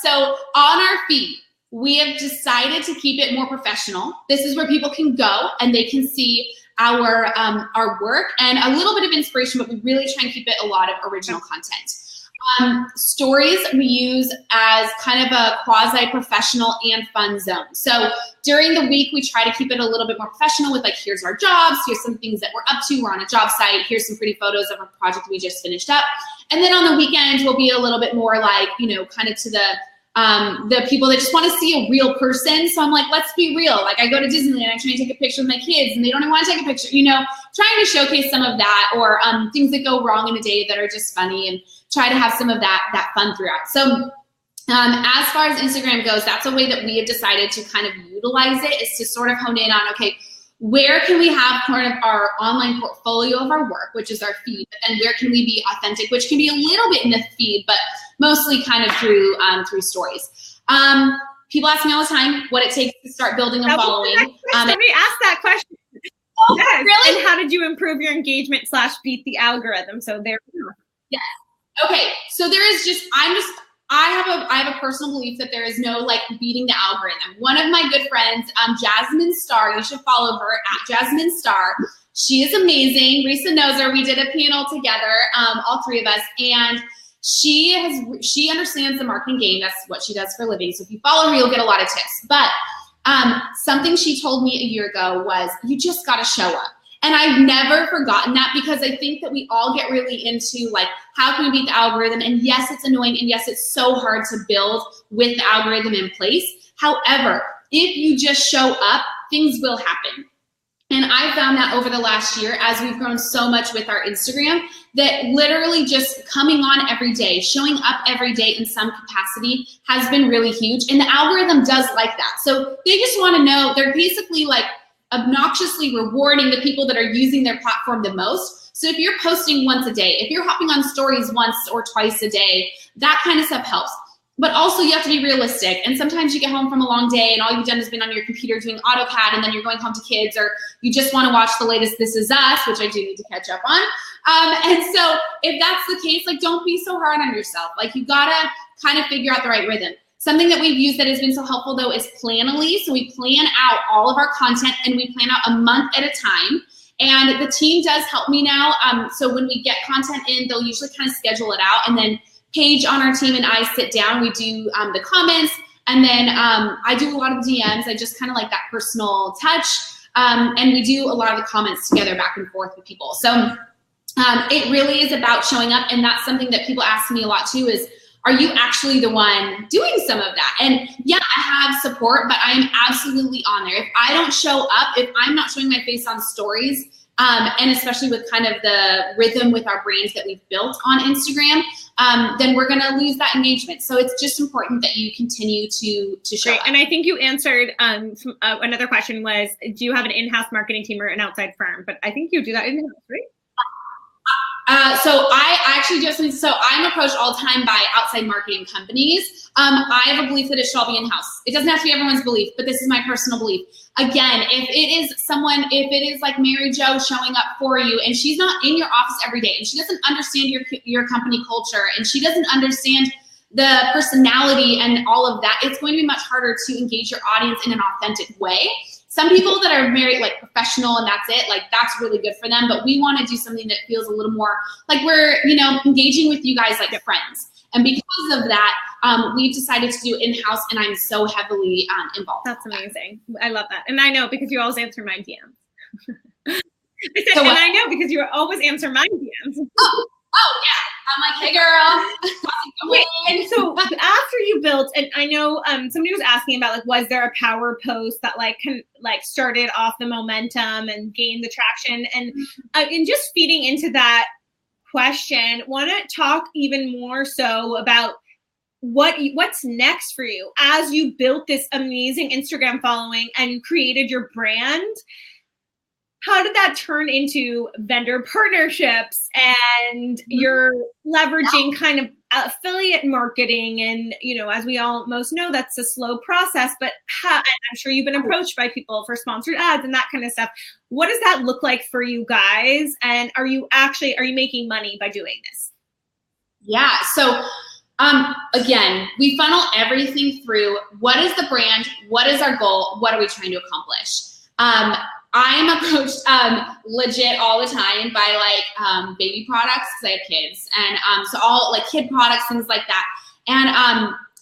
So on our feed, we have decided to keep it more professional. This is where people can go and they can see our work and a little bit of inspiration, but we really try and keep it a lot of original content. Stories we use as kind of a quasi-professional and fun zone. So during the week, we try to keep it a little bit more professional with like, here's our jobs, here's some things that we're up to, we're on a job site, here's some pretty photos of a project we just finished up. And then on the weekend, we'll be a little bit more like, you know, kind of to the the people that just want to see a real person. So I'm like, let's be real. Like I go to Disneyland, I try and take a picture with my kids and they don't even want to take a picture, trying to showcase some of that, or things that go wrong in a day that are just funny, and try to have some of that fun throughout. So as far as Instagram goes, that's a way that we have decided to kind of utilize it, is to sort of hone in on, okay, where can we have part of our online portfolio of our work, which is our feed, and where can we be authentic, which can be a little bit in the feed, but mostly kind of through stories. People ask me all the time what it takes to start building a following. Somebody asked that question. Oh, yes. Really? And how did you improve your engagement / beat the algorithm? So there we go. Yes. Okay. So there is I have a personal belief that there is no like beating the algorithm. One of my good friends, Jasmine Star, you should follow her at Jasmine Star. She is amazing. Reisa knows her. We did a panel together, all three of us, and she understands the marketing game. That's what she does for a living. So if you follow her, you'll get a lot of tips. But something she told me a year ago was, you just got to show up. And I've never forgotten that, because I think that we all get really into like, how can we beat the algorithm? And yes, it's annoying. And yes, it's so hard to build with the algorithm in place. However, if you just show up, things will happen. And I found that over the last year, as we've grown so much with our Instagram, that literally just coming on every day, showing up every day in some capacity has been really huge. And the algorithm does like that. So they just want to know, they're basically like obnoxiously rewarding the people that are using their platform the most. So if you're posting once a day, if you're hopping on stories once or twice a day, that kind of stuff helps. But also you have to be realistic. And sometimes you get home from a long day and all you've done is been on your computer doing AutoCAD, and then you're going home to kids, or you just want to watch the latest This Is Us, which I do need to catch up on. And so if that's the case, like, don't be so hard on yourself. Like, you gotta kind of figure out the right rhythm. Something that we've used that has been so helpful though is Planoly. So we plan out all of our content and we plan out a month at a time. And the team does help me now. So when we get content in, they'll usually kind of schedule it out, and then Paige on our team and I sit down, we do the comments, and then I do a lot of DMs. I just kind of like that personal touch, and we do a lot of the comments together back and forth with people. So it really is about showing up, and that's something that people ask me a lot too, is, are you actually the one doing some of that? And yeah, I have support, but I am absolutely on there. If I don't show up, if I'm not showing my face on stories, and especially with kind of the rhythm with our brands that we've built on Instagram, then we're going to lose that engagement. So it's just important that you continue to show up. And I think you answered another question was, do you have an in-house marketing team or an outside firm? But I think you do that in-house, right? So I'm approached all the time by outside marketing companies. I have a belief that it should all be in-house. It doesn't have to be everyone's belief, but this is my personal belief. Again, if it is like Mary Jo showing up for you, and she's not in your office every day, and she doesn't understand your company culture, and she doesn't understand the personality and all of that, it's going to be much harder to engage your audience in an authentic way. Some people that are very like professional and that's it, like that's really good for them. But we want to do something that feels a little more like we're, engaging with you guys like friends. And because of that, we've decided to do in-house, and I'm so heavily involved. That's amazing. I love that. And I know because you always answer my DMs. I know because you always answer my DMs. Oh yeah. I'm like, hey girl. Wait, and so after you built, and I know somebody was asking about, like, was there a power post that started off the momentum and gained the traction, and just feeding into that question, want to talk even more so about what's next for you as you built this amazing Instagram following and created your brand. How did that turn into vendor partnerships, and you're leveraging kind of affiliate marketing? And, as we all most know, that's a slow process, but and I'm sure you've been approached by people for sponsored ads and that kind of stuff. What does that look like for you guys? And are you making money by doing this? Yeah. So, again, we funnel everything through what is the brand? What is our goal? What are we trying to accomplish? I'm approached legit all the time by baby products, because I have kids, and so all kid products, things like that. And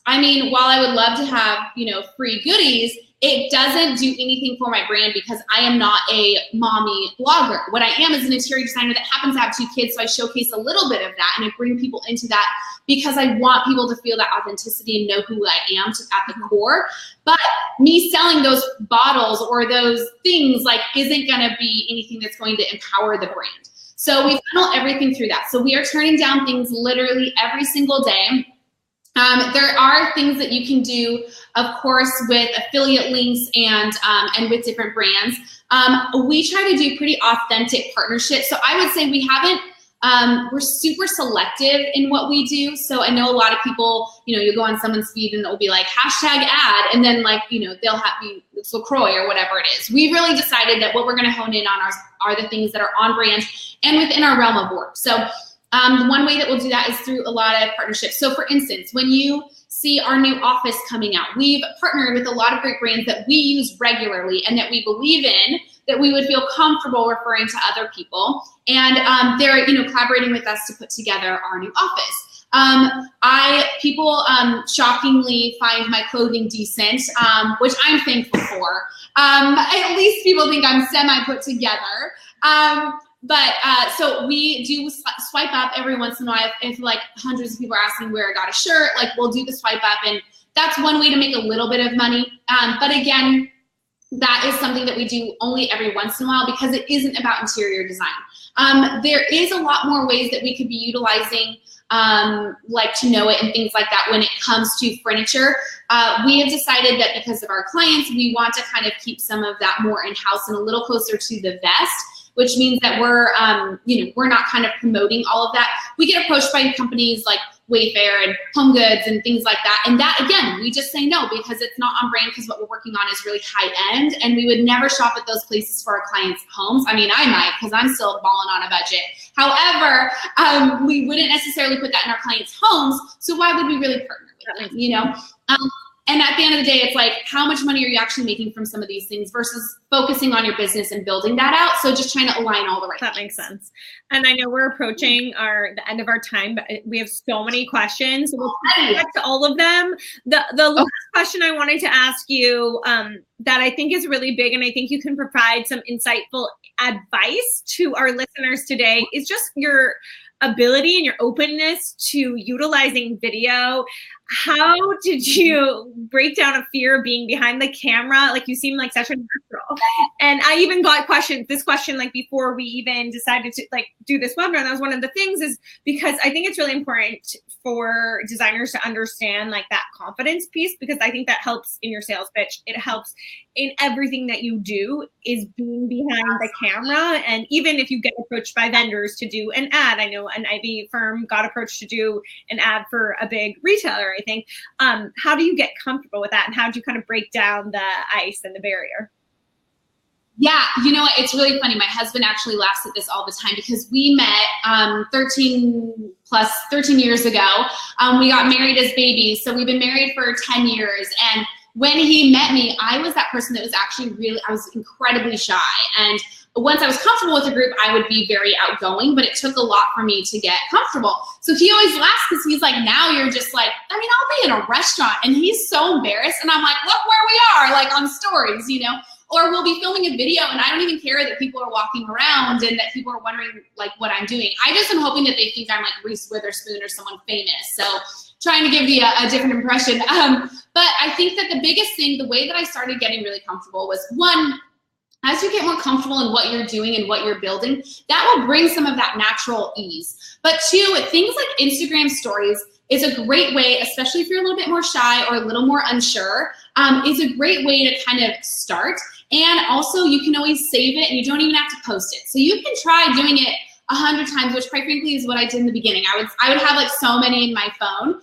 I mean, while I would love to have, free goodies, it doesn't do anything for my brand because I am not a mommy blogger. What I am is an interior designer that happens to have 2 kids, so I showcase a little bit of that and I bring people into that because I want people to feel that authenticity and know who I am at the core. But me selling those bottles or those things isn't gonna be anything that's going to empower the brand. So we funnel everything through that. So we are turning down things literally every single day. There are things that you can do, of course, with affiliate links and with different brands. We try to do pretty authentic partnerships. So I would say we haven't, we're super selective in what we do. So I know a lot of people, you go on someone's feed and it'll be like #ad, and then they'll have it's LaCroix or whatever it is. We really decided that what we're gonna hone in on are the things that are on brand and within our realm of work. So the one way that we'll do that is through a lot of partnerships. So for instance, when you see our new office coming out, we've partnered with a lot of great brands that we use regularly and that we believe in, that we would feel comfortable referring to other people. And they're collaborating with us to put together our new office. People shockingly find my clothing decent, which I'm thankful for. At least people think I'm semi put together. So we do swipe up every once in a while. If hundreds of people are asking where I got a shirt, we'll do the swipe up, and that's one way to make a little bit of money. But again, that is something that we do only every once in a while because it isn't about interior design. There is a lot more ways that we could be utilizing to know it and things like that when it comes to furniture. We have decided that because of our clients, we want to kind of keep some of that more in-house and a little closer to the vest, which means that we're not kind of promoting all of that. We get approached by companies like Wayfair and Home Goods and things like that. And that, again, we just say no because it's not on brand because what we're working on is really high end. And we would never shop at those places for our clients' homes. I mean, I might because I'm still balling on a budget. However, we wouldn't necessarily put that in our clients' homes. So why would we really partner with them, And at the end of the day, it's how much money are you actually making from some of these things versus focusing on your business and building that out. So just trying to align all the right That makes sense. And I know we're approaching the end of our time, but we have so many questions. So we'll get to all of them. The last question I wanted to ask you that I think is really big, and I think you can provide some insightful advice to our listeners today, is just your ability and your openness to utilizing video. How did you break down a fear of being behind the camera? You seem like such a natural. And I even got this question before we even decided to do this webinar. And that was one of the things, is because I think it's really important for designers to understand that confidence piece, because I think that helps in your sales pitch. It helps in everything that you do, is being behind the camera. And even if you get approached by vendors to do an ad, I know an Ivy firm got approached to do an ad for a big retailer, I think. How do you get comfortable with that? And how do you kind of break down the ice and the barrier? Yeah, it's really funny. My husband actually laughs at this all the time because we met 13 years ago. We got married as babies. So we've been married for 10 years. And when he met me, I was that person that was actually I was incredibly shy. And once I was comfortable with the group, I would be very outgoing, but it took a lot for me to get comfortable. So he always laughs because he's like, now you're just I'll be in a restaurant and he's so embarrassed. And I'm like, look where we are, on stories, or we'll be filming a video and I don't even care that people are walking around and that people are wondering what I'm doing. I just am hoping that they think I'm Reese Witherspoon or someone famous. So trying to give you a different impression. But I think that the biggest thing, the way that I started getting really comfortable was, one, as you get more comfortable in what you're doing and what you're building, that will bring some of that natural ease. But two, things like Instagram stories is a great way, especially if you're a little bit more shy or a little more unsure, is a great way to kind of start. And also you can always save it and you don't even have to post it. So you can try doing it 100 times, which quite frankly is what I did in the beginning. I would have so many in my phone.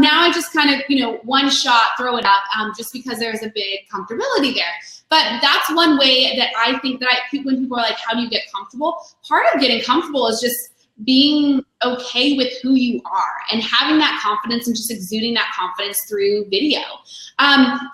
Now I just kind of, one shot, throw it up, just because there's a big comfortability there. But that's one way that I think that when people are like, how do you get comfortable? Part of getting comfortable is just being okay with who you are and having that confidence and just exuding that confidence through video.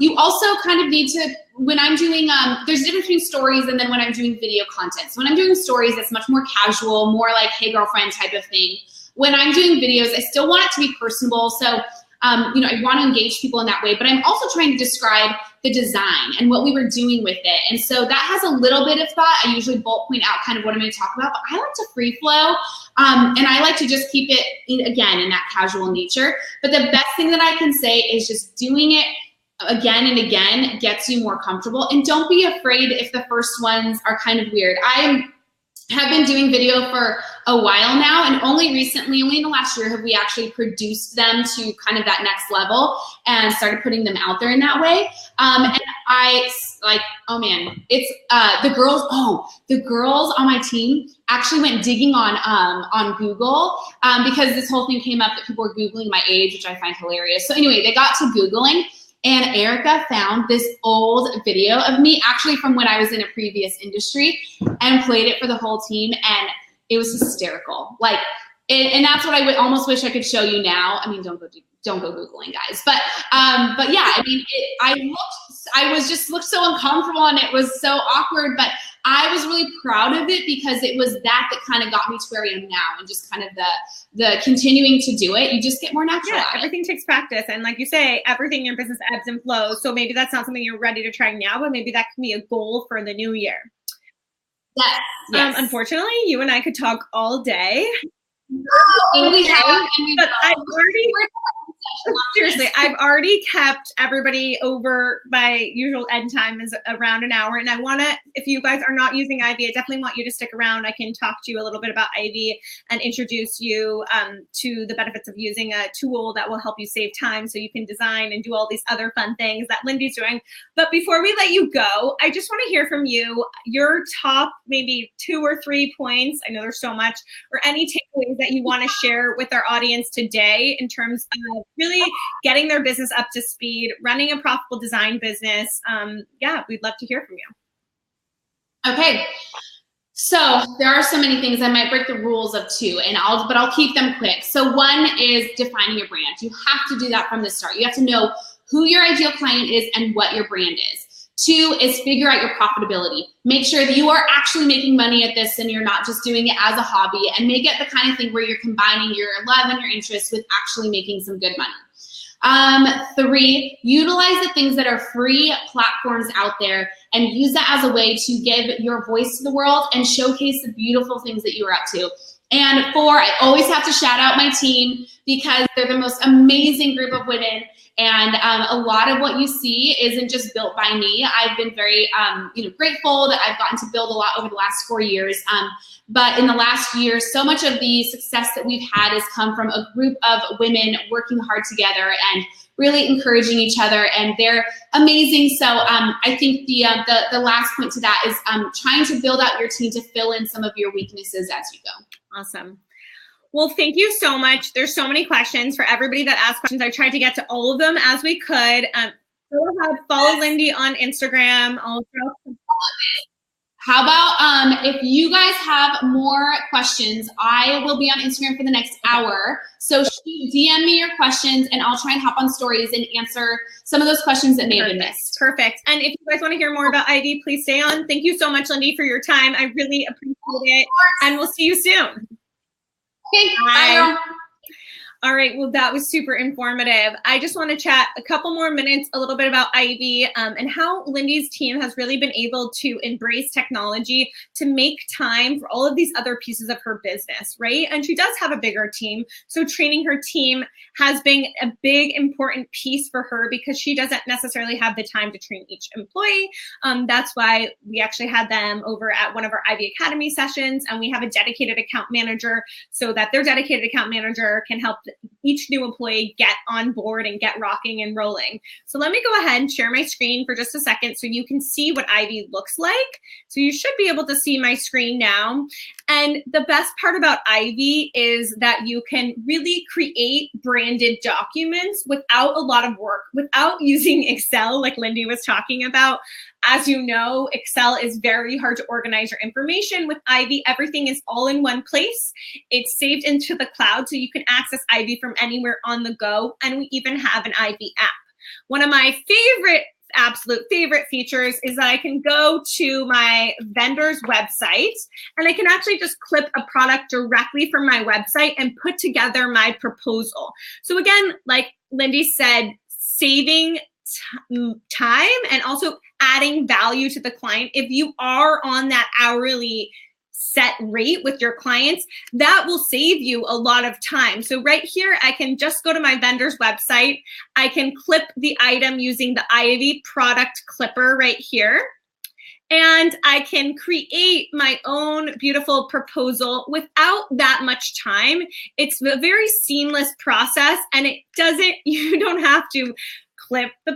You also kind of need to, when I'm doing, there's a difference between stories and then when I'm doing video content. So when I'm doing stories, it's much more casual, more hey girlfriend type of thing. When I'm doing videos, I still want it to be personable. So I want to engage people in that way, but I'm also trying to describe the design and what we were doing with it. And so that has a little bit of thought. I usually bullet point out kind of what I'm going to talk about, but I like to free flow. And I like to just keep it, in that casual nature. But the best thing that I can say is just doing it again and again gets you more comfortable. And don't be afraid if the first ones are kind of weird. I have been doing video for a while now, and only recently, only in the last year, have we actually produced them to kind of that next level and started putting them out there in that way. And I like, oh man, it's the girls on my team actually went digging on Google because this whole thing came up that people were Googling my age, which I find hilarious. So anyway, they got to Googling, and Erica found this old video of me, actually from when I was in a previous industry, and played it for the whole team, and it was hysterical. Like, and that's what I would almost wish I could show you now. I mean, don't go Googling, guys. But yeah, I mean, I looked so uncomfortable, and it was so awkward, but I was really proud of it because it was that kind of got me to where I am now, and just kind of the continuing to do it. You just get more natural. Yeah, everything takes practice. And like you say, everything in your business ebbs and flows. So maybe that's not something you're ready to try now, but maybe that can be a goal for the new year. Yes. Unfortunately, you and I could talk all day. Seriously, I've already kept everybody over. My usual end time is around an hour, and I want to, if you guys are not using Ivy, I definitely want you to stick around. I can talk to you a little bit about Ivy and introduce you to the benefits of using a tool that will help you save time so you can design and do all these other fun things that Lindye's doing. But before we let you go, I just want to hear from you, your top maybe 2 or 3 points, I know there's so much, or any takeaways that you want to share with our audience today in terms of really getting their business up to speed, running a profitable design business. We'd love to hear from you. Okay. So there are so many things. I might break the rules of 2, but I'll keep them quick. So 1 is defining your brand. You have to do that from the start. You have to know who your ideal client is and what your brand is. 2 is figure out your profitability. Make sure that you are actually making money at this and you're not just doing it as a hobby, and make it the kind of thing where you're combining your love and your interest with actually making some good money. 3, utilize the things that are free platforms out there and use that as a way to give your voice to the world and showcase the beautiful things that you are up to. And 4, I always have to shout out my team because they're the most amazing group of women. And a lot of what you see isn't just built by me. I've been very grateful that I've gotten to build a lot over the last 4 years. But in the last year, so much of the success that we've had has come from a group of women working hard together and really encouraging each other, and they're amazing. So I think the last point to that is trying to build out your team to fill in some of your weaknesses as you go. Awesome. Well, thank you so much. There's so many questions for everybody that asked questions. I tried to get to all of them as we could. Go ahead, follow Lindye on Instagram. How about if you guys have more questions, I will be on Instagram for the next hour. So DM me your questions and I'll try and hop on stories and answer some of those questions that may have been missed. Perfect. And if you guys want to hear more about Ivy, please stay on. Thank you so much, Lindye, for your time. I really appreciate it. And we'll see you soon. Okay, bye. All right, well, that was super informative. I just want to chat a couple more minutes, a little bit about Ivy and how Lindye's team has really been able to embrace technology to make time for all of these other pieces of her business, right? And she does have a bigger team. So training her team has been a big, important piece for her because she doesn't necessarily have the time to train each employee. That's why we actually had them over at one of our Ivy Academy sessions, and we have a dedicated account manager so that their dedicated account manager can help each new employee get on board and get rocking and rolling. So let me go ahead and share my screen for just a second so you can see what Ivy looks like. So you should be able to see my screen now. And the best part about Ivy is that you can really create branded documents without a lot of work, without using Excel like Lindye was talking about. As you know, Excel is very hard to organize your information. With Ivy, everything is all in one place. It's saved into the cloud, so you can access Ivy from anywhere on the go. And we even have an Ivy app. One of my favorite absolute favorite features is that I can go to my vendor's website and I can actually just clip a product directly from my website and put together my proposal. So again, like Lindye said, saving time and also adding value to the client. If you are on that hourly set rate with your clients, that will save you a lot of time. So right here, I can just go to my vendor's website. I can clip the item using the Ivy product clipper right here. And I can create my own beautiful proposal without that much time. It's a very seamless process, and you don't have to clip the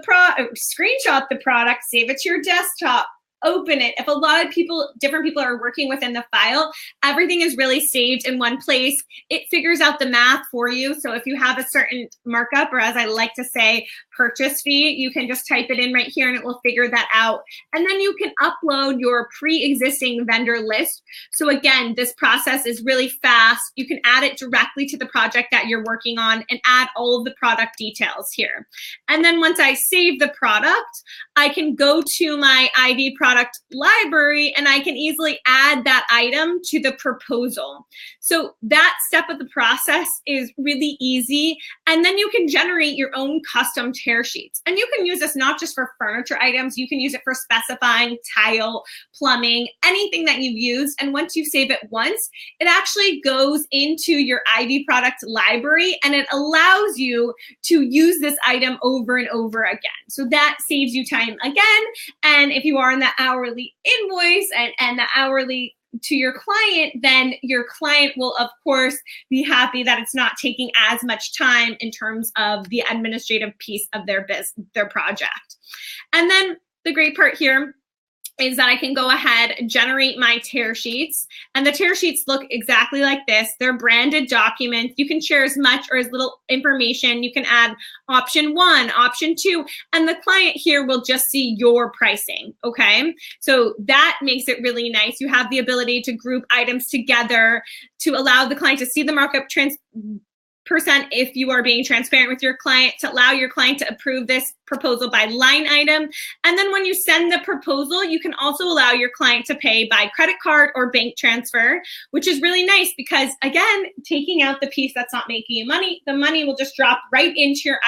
screenshot the product, save it to your desktop, open it. If a lot of different people are working within the file, everything is really saved in one place. It figures out the math for you. So if you have a certain markup, or as I like to say, purchase fee, you can just type it in right here and it will figure that out. And then you can upload your pre-existing vendor list. So again, this process is really fast. You can add it directly to the project that you're working on and add all of the product details here. And then once I save the product, I can go to my Ivy product library and I can easily add that item to the proposal. So that step of the process is really easy. And then you can generate your own custom tear sheets. And you can use this not just for furniture items, you can use it for specifying tile, plumbing, anything that you've used. And once you save it once, it actually goes into your Ivy product library and it allows you to use this item over and over again. So that saves you time again. And if you are in that hourly invoice and the hourly to your client, then your client will, of course, be happy that it's not taking as much time in terms of the administrative piece of their project. And then the great part here is that I can go ahead and generate my tear sheets. And the tear sheets look exactly like this. They're branded documents. You can share as much or as little information. You can add option 1, option 2, and the client here will just see your pricing, okay? So that makes it really nice. You have the ability to group items together to allow the client to see the markup percent if you are being transparent with your client, to allow your client to approve this proposal by line item. And then when you send the proposal, you can also allow your client to pay by credit card or bank transfer, which is really nice because, again, taking out the piece that's not making you money, the money will just drop right into your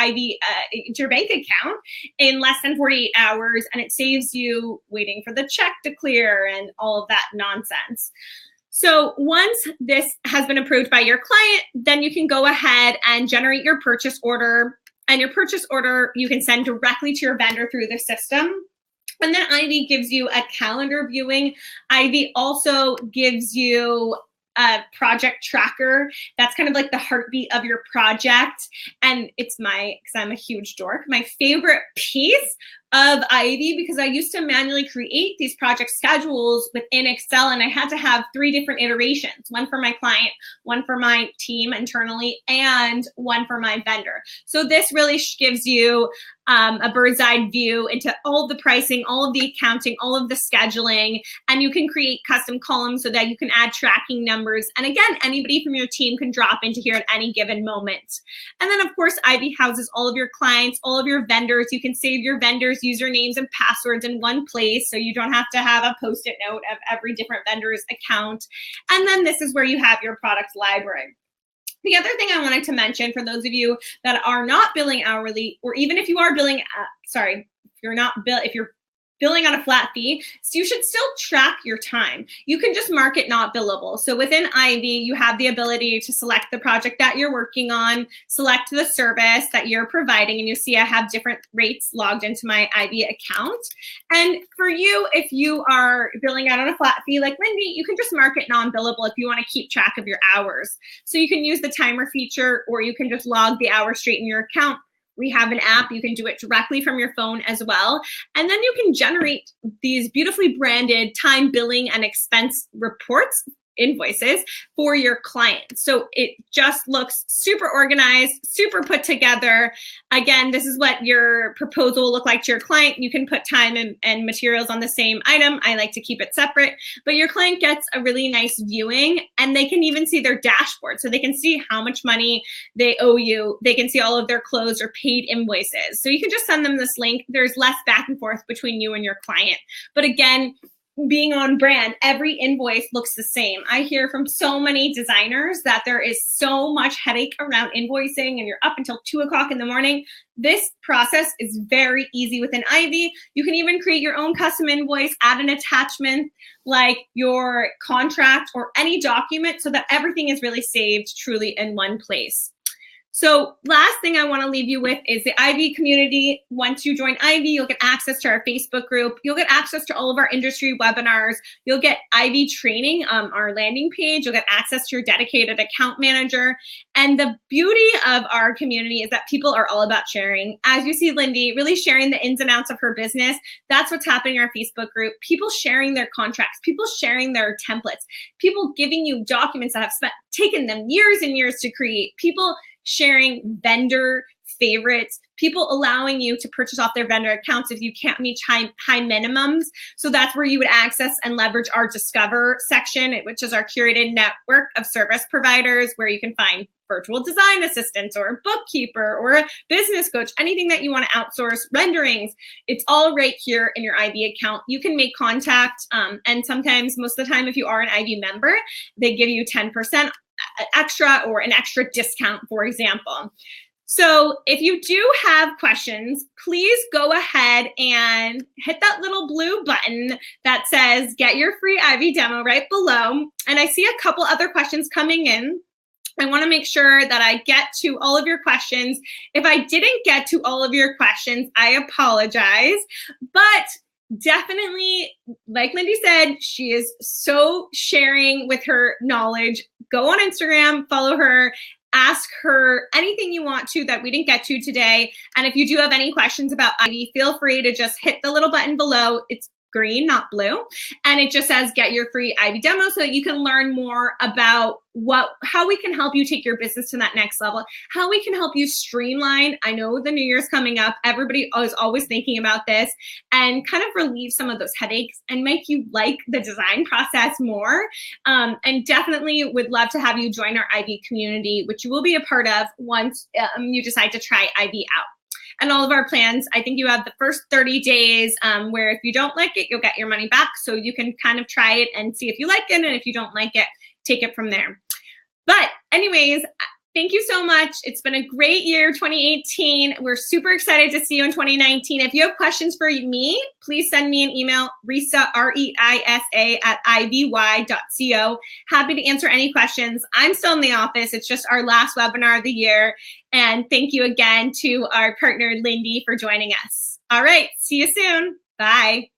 into your bank account in less than 48 hours, and it saves you waiting for the check to clear and all of that nonsense. So once this has been approved by your client, then you can go ahead and generate your purchase order. And your purchase order, you can send directly to your vendor through the system. And then Ivy gives you a calendar viewing. Ivy also gives you a project tracker. That's kind of like the heartbeat of your project. And it's because I'm a huge dork, my favorite piece of Ivy, because I used to manually create these project schedules within Excel, and I had to have 3 different iterations, one for my client, one for my team internally, and one for my vendor. So this really gives you a bird's eye view into all of the pricing, all of the accounting, all of the scheduling, and you can create custom columns so that you can add tracking numbers. And again, anybody from your team can drop into here at any given moment. And then of course, Ivy houses all of your clients, all of your vendors. You can save your vendors' usernames and passwords in one place, so you don't have to have a Post-it note of every different vendor's account. And then this is where you have your product library. The other thing I wanted to mention for those of you that are not billing hourly, or even if you are billing, if you're billing on a flat fee, so you should still track your time. You can just mark it not billable. So within Ivy, you have the ability to select the project that you're working on, select the service that you're providing, and you see I have different rates logged into my Ivy account. And for you, if you are billing out on a flat fee like Lindye, you can just mark it non-billable if you want to keep track of your hours. So you can use the timer feature, or you can just log the hours straight in your account. We have an app. You can do it directly from your phone as well. And then you can generate these beautifully branded time billing and expense reports invoices for your client. So it just looks super organized, super put together. Again, this is what your proposal will look like to your client. You can put time and materials on the same item. I like to keep it separate, but your client gets a really nice viewing, and they can even see their dashboard. So they can see how much money they owe you. They can see all of their closed or paid invoices. So you can just send them this link. There's less back and forth between you and your client. But again, being on brand, every invoice looks the same. I hear from so many designers that there is so much headache around invoicing and you're up until 2 o'clock in the morning. This process is very easy within Ivy. You can even create your own custom invoice, add an attachment like your contract or any document so that everything is really saved truly in one place. So last thing I want to leave you with is the Ivy community. Once you join Ivy, you'll get access to our Facebook group. You'll get access to all of our industry webinars. You'll get Ivy training, our landing page. You'll get access to your dedicated account manager. And the beauty of our community is that people are all about sharing. As you see Lindye really sharing the ins and outs of her business, that's what's happening in our Facebook group. People sharing their contracts, people sharing their templates, people giving you documents that have taken them years and years to create, people sharing vendor favorites, people allowing you to purchase off their vendor accounts if you can't meet high minimums. So that's where you would access and leverage our Discover section, which is our curated network of service providers where you can find virtual design assistants or a bookkeeper or a business coach, anything that you want to outsource, renderings. It's all right here in your Ivy account. You can make contact, and sometimes, most of the time, if you are an Ivy member, they give you 10% extra or an extra discount, for example. So if you do have questions, please go ahead and hit that little blue button that says get your free Ivy demo right below. And I see a couple other questions coming in. I want to make sure that I get to all of your questions. If I didn't get to all of your questions, I apologize. But definitely, like Lindye said, she is so sharing with her knowledge. Go on Instagram, follow her, ask her anything you want to that we didn't get to today. And if you do have any questions about Ivy, feel free to just hit the little button below. It's green, not blue. And it just says get your free Ivy demo so that you can learn more about how we can help you take your business to that next level, how we can help you streamline. I know the new year's coming up. Everybody is always thinking about this, and kind of relieve some of those headaches and make you like the design process more. And definitely would love to have you join our Ivy community, which you will be a part of once you decide to try Ivy out. And all of our plans, I think you have the first 30 days where if you don't like it, you'll get your money back. So you can kind of try it and see if you like it. And if you don't like it, take it from there. But anyways, thank you so much. It's been a great year, 2018. We're super excited to see you in 2019. If you have questions for me, please send me an email, Reisa, R-E-I-S-A @iby.co. Happy to answer any questions. I'm still in the office. It's just our last webinar of the year. And thank you again to our partner, Lindye, for joining us. All right. See you soon. Bye.